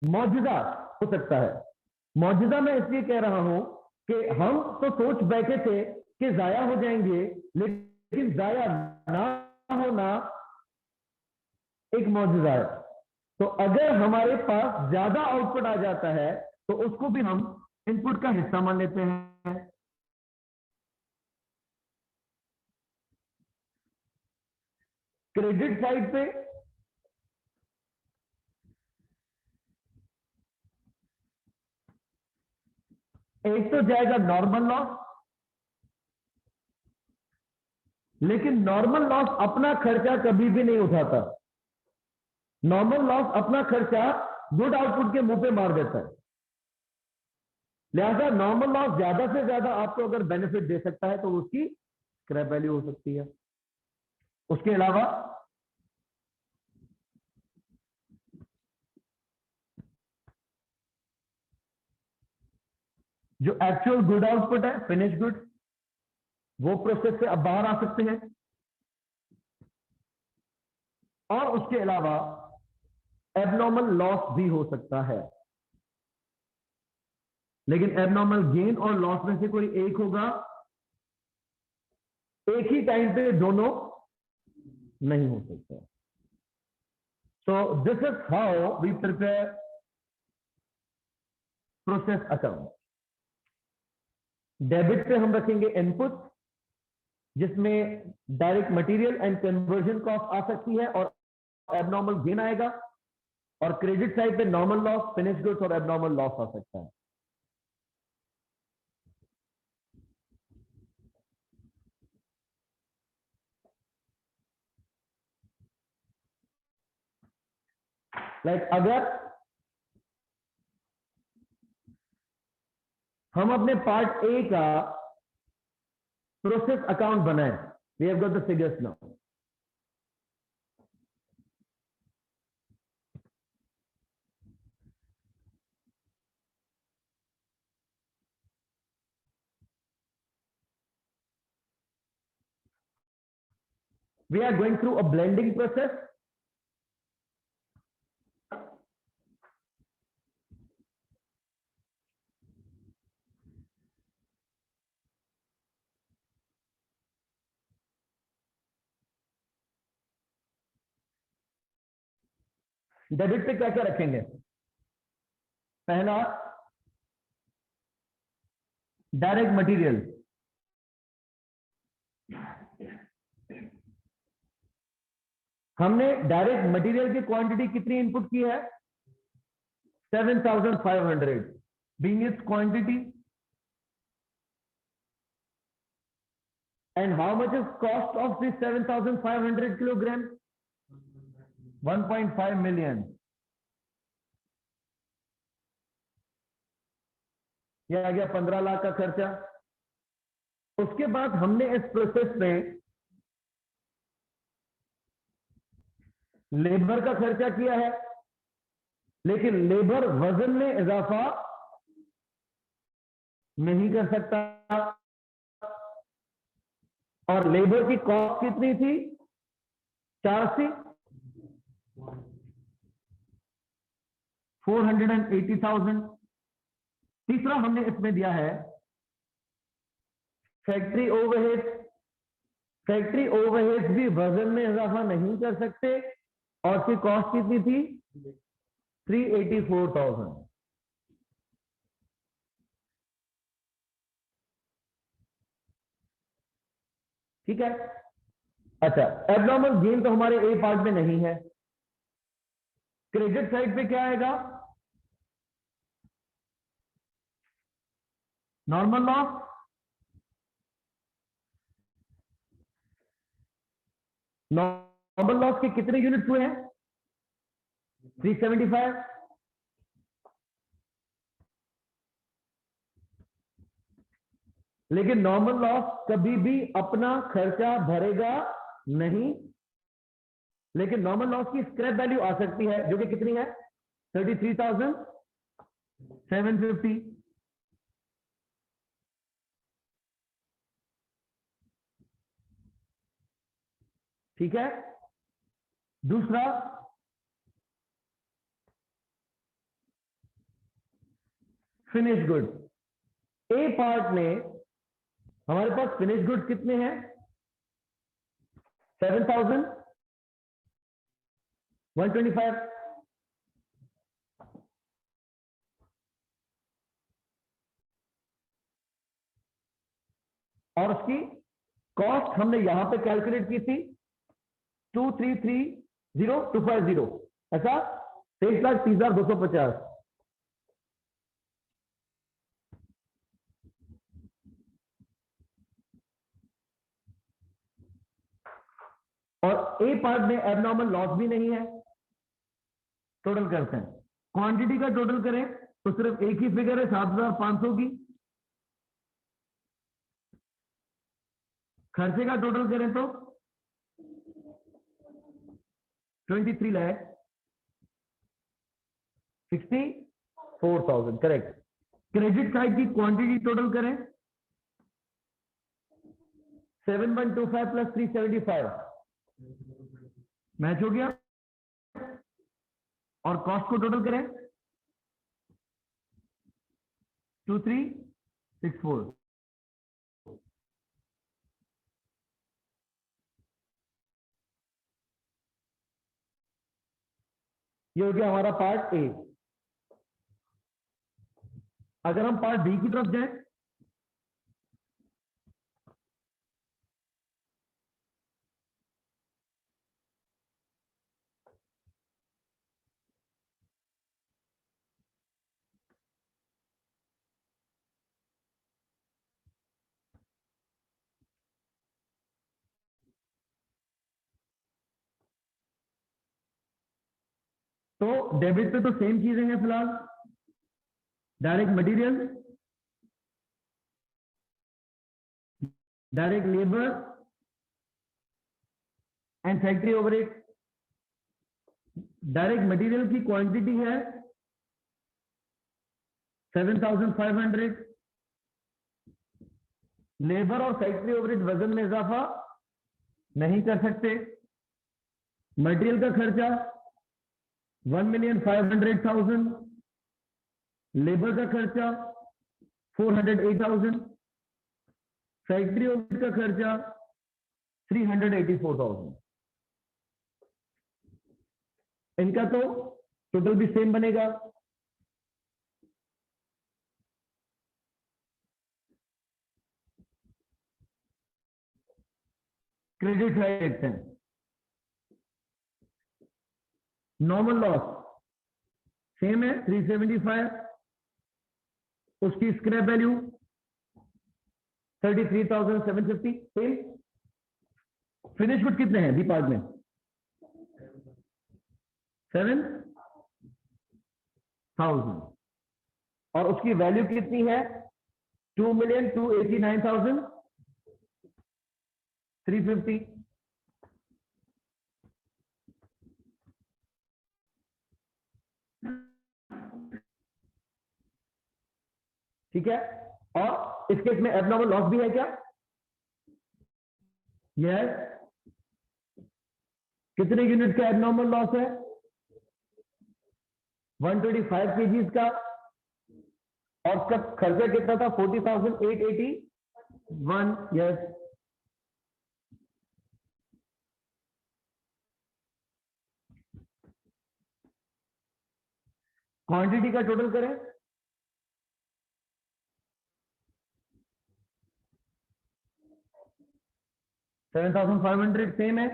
मौजूदा हो सकता है। मौजूदा मैं इसलिए कह रहा हूं कि हम तो सोच बैठे थे कि जाया हो जाएंगे, लेकिन जाया ना होना एक मौजूदा है। तो अगर हमारे पास ज्यादा आउटपुट आ जाता है तो उसको भी हम इनपुट का हिस्सा मान लेते हैं। क्रेडिट साइड पे एक तो जाएगा नॉर्मल लॉस, लेकिन नॉर्मल लॉस अपना खर्चा कभी भी नहीं उठाता। नॉर्मल लॉस अपना खर्चा गुड आउटपुट के मुंह पे मार देता है। लिहाजा नॉर्मल लॉस ज्यादा से ज्यादा आपको अगर बेनिफिट दे सकता है तो उसकी स्क्रैप वैल्यू हो सकती है। उसके अलावा जो एक्चुअल गुड आउटपुट है, फिनिश गुड, वो प्रोसेस से अब बाहर आ सकते हैं। और उसके अलावा एबनॉर्मल लॉस भी हो सकता है, लेकिन एबनॉर्मल गेन और लॉस में से कोई एक होगा। एक ही टाइम पे दोनों नहीं हो सकता। So this is how we prepare process account. Debit पे हम रखेंगे इनपुट, जिसमें direct material and conversion cost आ सकती है और एबनॉर्मल गेन आएगा। और क्रेडिट साइड पे नॉर्मल लॉस, फिनिश गुड्स और एबनॉर्मल लॉस आ सकता है। अगर हम अपने पार्ट ए का प्रोसेस अकाउंट बनाएं, we have got the figures now. We are going through a blending process. Debit पे क्या क्या रखेंगे? पहला, डायरेक्ट मटेरियल। हमने डायरेक्ट मटेरियल की क्वांटिटी कितनी इनपुट की है? 7500 being its quantity. And how much is cost of this 7500 kilogram? 1.5 million. यह आ गया 15 लाख का खर्चा। उसके बाद हमने इस प्रोसेस में लेबर का खर्चा किया है, लेकिन लेबर वजन में इजाफा नहीं कर सकता। और लेबर की कॉस्ट कितनी थी? 480,000। तीसरा हमने इसमें दिया है फैक्ट्री ओवरहेड। फैक्ट्री ओवरहेड भी वजन में इजाफा नहीं कर सकते और उसकी कॉस्ट कितनी थी? 384,000। ठीक है। अच्छा, एबनॉर्मल गेन तो हमारे ए पार्ट में नहीं है। क्रेडिट साइड पे क्या आएगा? नॉर्मल लॉस, नॉर्मल लॉस के कितने यूनिट हुए हैं? 375। लेकिन नॉर्मल लॉस कभी भी अपना खर्चा भरेगा नहीं, लेकिन नॉर्मल लॉस की स्क्रैप वैल्यू आ सकती है, जो कि कितनी है? 33,750। ठीक है। दूसरा, फिनिश गुड। ए पार्ट में हमारे पास फिनिश गुड कितने हैं? 7,125। और उसकी कॉस्ट हमने यहां पे कैलकुलेट की थी 2330,250 ऐसा 23,30,250। और ए पार्ट में एबनॉर्मल लॉस भी नहीं है। टोटल करते हैं, क्वांटिटी का टोटल करें तो सिर्फ एक ही फिगर है 7,500 की। खर्चे का टोटल करें तो 23,64,000 करेक्ट। क्रेडिट साइड की क्वांटिटी टोटल करें 7125 प्लस 375 मैच हो गया। और कॉस्ट को टोटल करें 2364। ये हो गया हमारा पार्ट ए। अगर हम पार्ट बी की तरफ जाएं तो डेबिट पे तो सेम चीजें हैं फिलहाल। Direct material, direct labour and factory overhead. Direct material की क्वांटिटी है 7,500। लेबर और फैक्ट्री ओवरहेड वजन में इजाफा नहीं कर सकते। मटेरियल का खर्चा 1,500,000। लेबर का खर्चा 408,000। फैक्ट्री ओवरहेड का खर्चा 384,000। इनका तो टोटल भी सेम बनेगा। क्रेडिट साइड देखते हैं। नॉर्मल लॉस सेम है 375। उसकी scrap value 33,750 same. Finish good कितने हैं बी पार्ट में 7,000 और उसकी वैल्यू कितनी है 2,289,350। ठीक है। और इस केस में एबनॉर्मल लॉस भी है क्या? यस। कितने यूनिट का एबनॉर्मल लॉस है 125 केजीज का। और उसका खर्चा कितना था 40,881। यस। क्वांटिटी का टोटल करें 7,500 सेम है।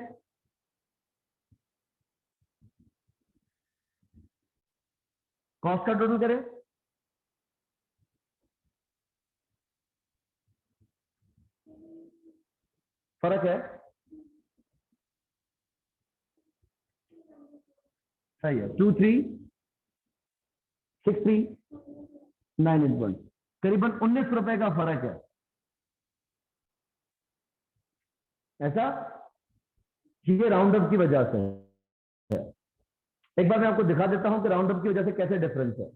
कॉस्ट का टोटल करें फर्क है सही है 23,63,981 करीबन 19 रुपए का फर्क है। ऐसा ये राउंड अप की वजह से है। एक बार मैं आपको दिखा देता हूं कि राउंड अप की वजह से कैसे डिफरेंस है।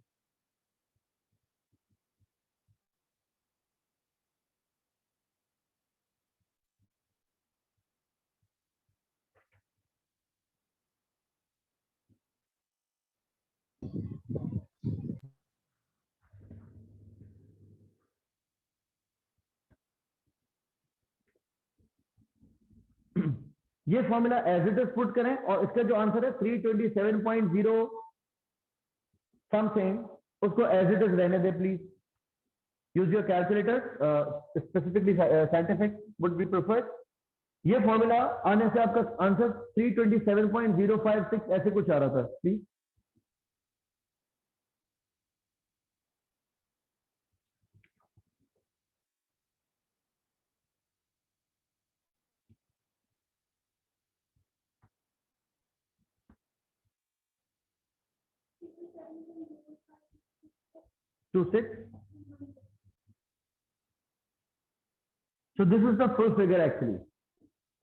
ये formula as it is put करें और इसका जो आंसर है 327.0 समथिंग उसको एज इट इज रहने दे please. Use your calculator specifically scientific would be preferred. ये फॉर्मूला आने से आपका आंसर 327.056 ऐसे कुछ आ रहा था please. Two six. So this is the full figure actually.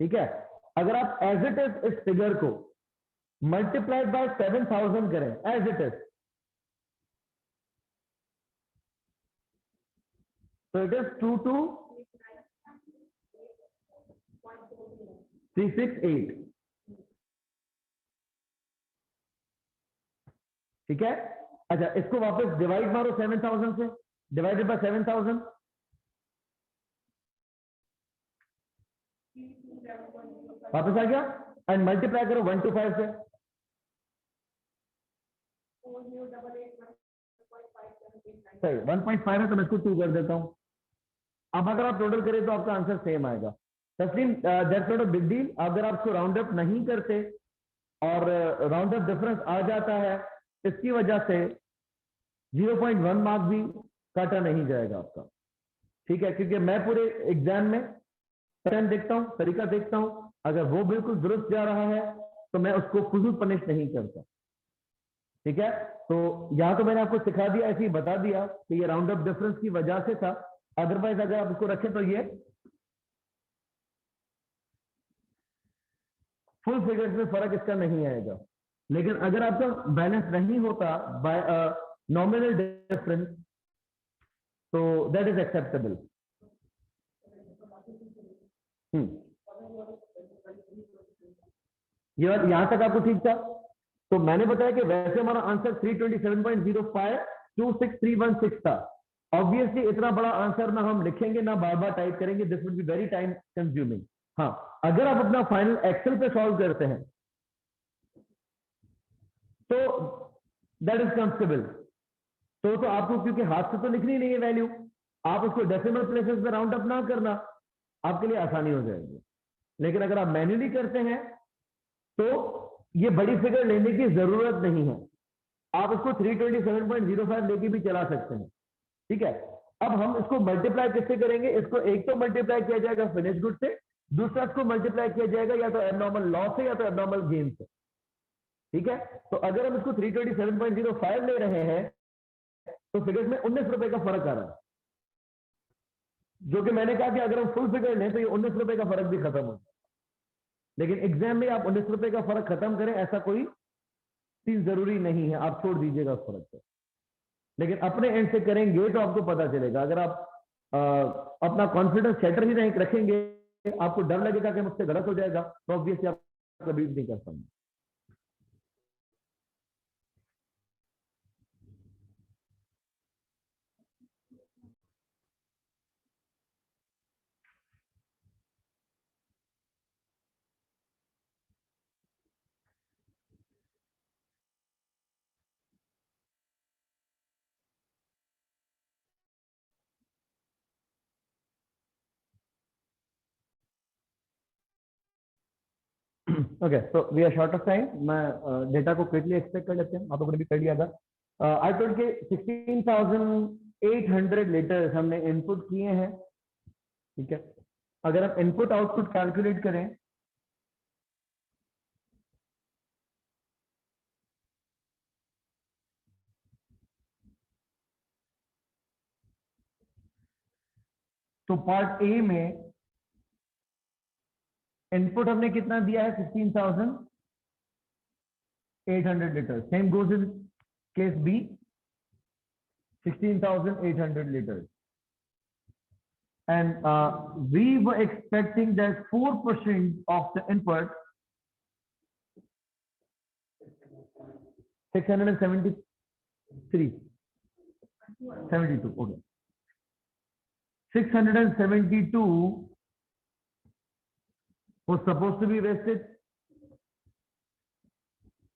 ठीक है, अगर आप एज इट इज इस फिगर को मल्टीप्लाइड बाय 7000 करें एज इट इज, तो इट इज 22368। ठीक है, अच्छा इसको वापस डिवाइड मारो 7000 से, डिवाइडेड बाय 7000, वापस आ गया। एंड मल्टीप्लाई करो 125 से, सही 1.5 है तो मैं इसको 2 कर देता हूं। अब अगर आप टोटल करें तो आपका आंसर सेम आएगा। तस्लीम that's not a big deal. अगर आप इसको राउंड अप नहीं करते और राउंड अप डिफरेंस आ जाता है, इसकी वजह से 0.1 मार्क भी काटा नहीं जाएगा आपका। ठीक है, क्योंकि मैं पूरे एग्जाम में पैटर्न देखता हूं, तरीका देखता हूं, अगर वो बिल्कुल दुरुस्त जा रहा है तो मैं उसको फुजूल पनिश नहीं करता। ठीक है, तो यहां तो मैंने आपको सिखा दिया, ऐसे ही बता दिया कि ये राउंड अप डिफरेंस की वजह से था। अदरवाइज अगर आप इसको रखें तो ये फुल फिगर्स में फर्क इसका नहीं आएगा। लेकिन अगर आपका बैलेंस नहीं होता बाय नॉमिनल डिफरेंस, तो दैट इज एक्सेप्टेबल। ये बात यहां तक आपको ठीक था। तो मैंने बताया कि वैसे हमारा आंसर 327.05 था। ऑब्वियसली इतना बड़ा आंसर ना हम लिखेंगे ना बार बार टाइप करेंगे, this would be very time consuming. हाँ, अगर आप अपना फाइनल एक्सेल पे सॉल्व करते हैं तो दैट इज कंफर्टेबल। तो आपको क्योंकि हाथ से तो लिखनी नहीं है वैल्यू, आप उसको डेसिमल प्लेसेस में राउंड अप ना करना, आपके लिए आसानी हो जाएगी। लेकिन अगर आप मैन्युअली करते हैं तो ये बड़ी फिगर लेने की जरूरत नहीं है, आप इसको 327.05 लेके भी चला सकते हैं। ठीक है, अब हम इसको मल्टीप्लाई किससे करेंगे? इसको एक तो मल्टीप्लाई किया जाएगा फिनिश गुड से, दूसरा इसको मल्टीप्लाई किया जाएगा या तो एबनॉर्मल लॉस से या तो एबनॉर्मल गेन से। ठीक है, तो अगर हम इसको 327.05 ले रहे हैं तो फिगर्स में 19 रुपए का फर्क आ रहा है, जो कि मैंने कहा कि अगर हम फुल फिगर लें तो ये 19 रुपए का फर्क भी खत्म हो जाए। लेकिन एग्जाम में आप 19 रुपए का फर्क खत्म करें ऐसा कोई चीज जरूरी नहीं है, आप छोड़ दीजिएगा उस फर्क को। लेकिन अपने एंड से करेंगे तो आपको पता चलेगा। अगर आप अपना कॉन्फिडेंस सेटर ही नहीं रखेंगे, आपको डर लगेगा कि मुझसे गलत हो जाएगा, तो ऑब्वियसली आप कभी भी नहीं कर पाएंगे। Okay, so we are short of time. मैं डेटा को क्विकली एक्सपेक्ट कर लेते हैं, आप लोगों ने भी कर लिया था। आई टोल्ड के 16,800 लीटर्स हमने इनपुट किए हैं। ठीक है, अगर आप इनपुट आउटपुट कैलकुलेट करें तो पार्ट ए में इनपुट हमने कितना दिया है? 16,800 litre. Same goes in case B, 16,800 liters. And we were expecting that 4% of the input, 673, 72, okay. 672 was supposed to be wasted.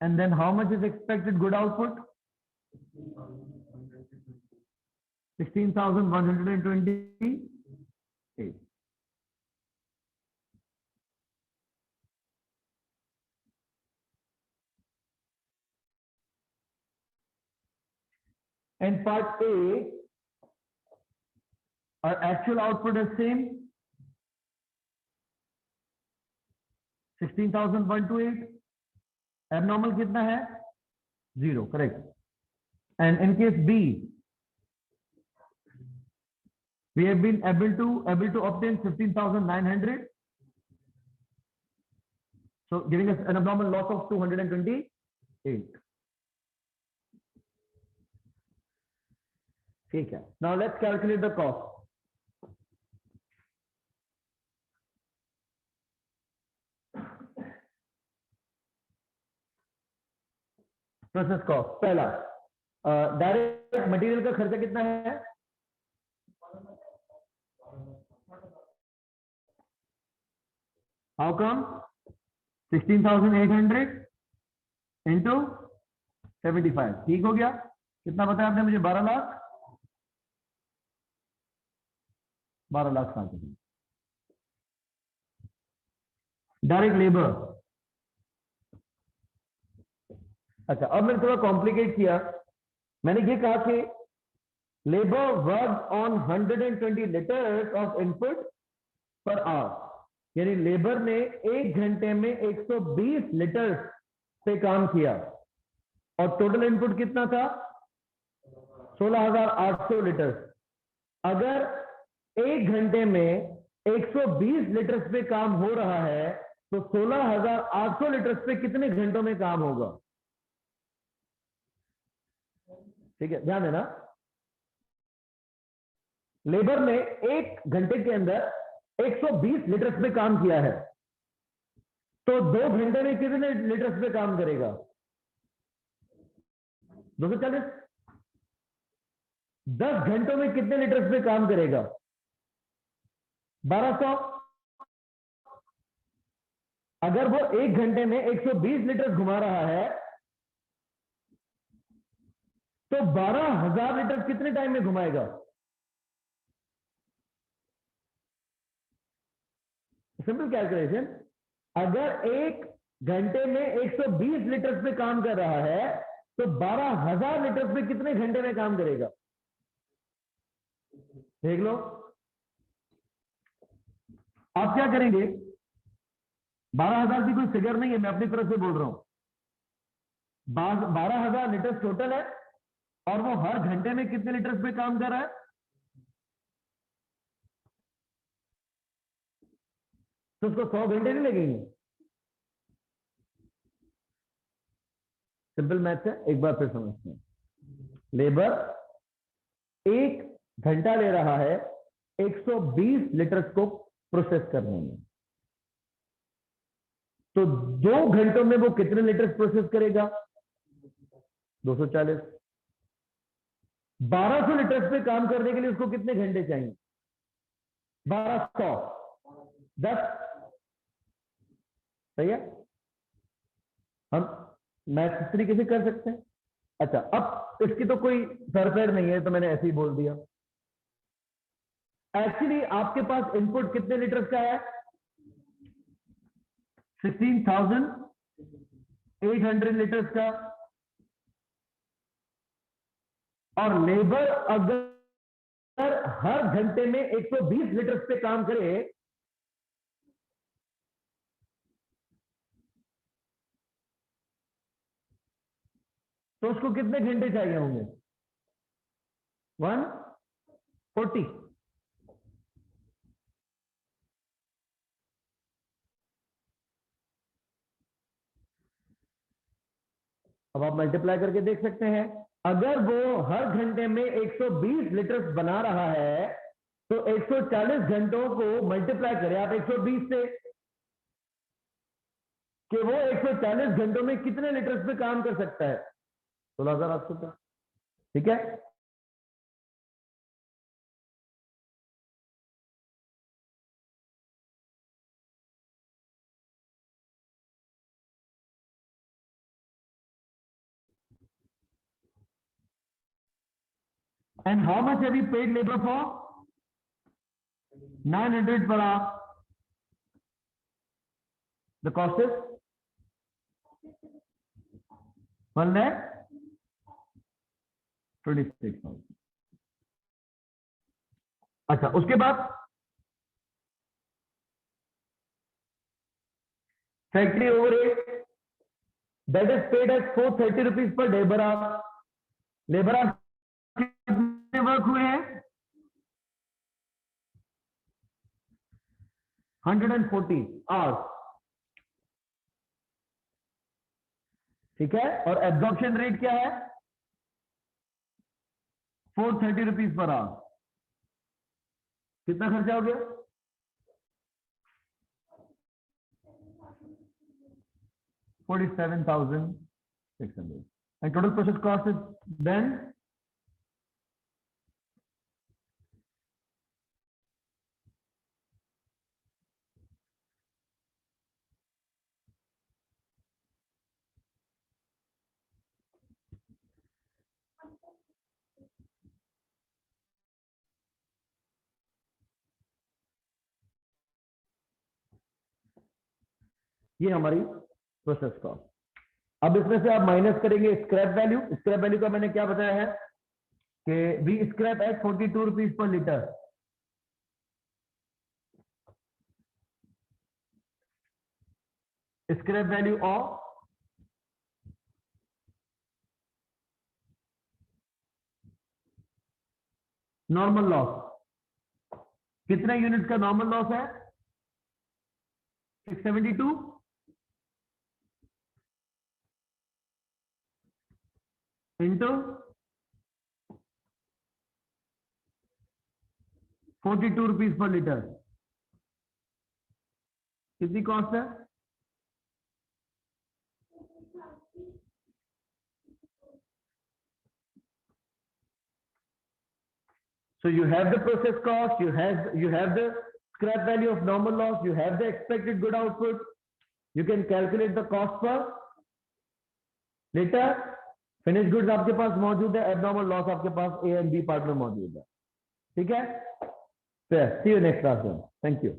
And then how much is expected good output? 16,128. and part A, our actual output is same, 16,128. Abnormal कितना है? 0, correct. And in case B, we have been able to obtain 15,900. So giving us an abnormal loss of 228. ठीक है. Now let's calculate the cost. Process cost. पहला, direct material का खर्चा कितना है? How come? 16,800 into 75. ठीक हो गया. कितना बताया आपने मुझे? 12 लाख. 12,60,000. Direct labour. अच्छा, अब मैंने थोड़ा कॉम्प्लिकेट किया. मैंने ये कहा कि labour work on 120 litres of input per hour, यानी लेबर ने 1 घंटे में 120 लीटर से काम किया और टोटल इनपुट कितना था? 16,800 लीटर. अगर 1 घंटे में 120 लीटर पे काम हो रहा है तो 16,800 लीटर पे कितने घंटों में काम होगा? ठीक है, ध्यान देना. लेबर ने 1 घंटे के अंदर 120 लीटर पे काम किया है तो 2 घंटे में कितने लीटर पे काम करेगा? 240. 10 घंटों में कितने लीटर पे काम करेगा? 1200. अगर वो 1 घंटे में 120 लीटर घुमा रहा है तो 12,000 लीटर कितने टाइम में घुमाएगा? Simple calculation. अगर 1 घंटे में 120 लीटर पे काम कर रहा है तो 12,000 लीटर पे कितने घंटे में काम करेगा? देख लो. आप क्या करेंगे? 12,000 की कोई फिगर नहीं है, मैं अपनी तरफ से बोल रहा हूं. 12,000 लीटर टोटल है और वो हर घंटे में कितने लीटर पे काम कर रहा है? तो उसको 100 घंटे नहीं लगेंगे. सिंपल मैथ है, एक बार फिर समझते हैं. लेबर 1 घंटा ले रहा है 120 लीटर को प्रोसेस करने में, तो 2 घंटों में वो कितने लीटर प्रोसेस करेगा? 240. 1200 लीटर पे काम करने के लिए उसको कितने घंटे चाहिए? 1200. 10. सही है. हम मैथ इस तरीके से कर सकते हैं. अच्छा, अब इसकी तो कोई सरफेर नहीं है तो मैंने ऐसे ही बोल दिया. एक्चुअली आपके पास इनपुट कितने लीटर का है? 16,800 लीटर का. और लेबर अगर हर घंटे में 120 लीटर पे काम करे तो उसको कितने घंटे चाहिए होंगे? 140. अब आप मल्टीप्लाई करके देख सकते हैं. अगर वो हर घंटे में 120 लीटर बना रहा है तो 140 घंटों को मल्टीप्लाई करें आप 120 से कि वो 140 घंटों में कितने लीटर पे काम कर सकता है? 16,800 का. ठीक है. And how much have you paid labor for? 900 per hour. The cost is 1 lakh 26,000। अच्छा, उसके बाद factory overhead that is paid as 430 rupees per labor hour। Labour our कितने वर्क हुए हैं? 140 आवर्स, ठीक है। और एब्जॉर्प्शन रेट क्या है? 430 रुपीज पर आवर। कितना खर्चा हो गया? 47,600। and total process cost is then ये हमारी प्रोसेस कॉस्ट। अब इसमें से आप माइनस करेंगे स्क्रैप वैल्यू। स्क्रैप वैल्यू का मैंने क्या बताया है कि we scrap at 42 rupees per litre. Scrap value of normal loss. कितने यूनिट का नॉर्मल लॉस है? 672 इंटू 42 रुपीज पर लीटर। कितनी कॉस्ट है? So you have the process cost, you have the scrap value of normal loss, you have the expected good output. You can calculate the cost per liter. Finished goods आपके पास मौजूद है, abnormal loss आपके पास A and B part में मौजूद है, ठीक है। See you next class. Thank you.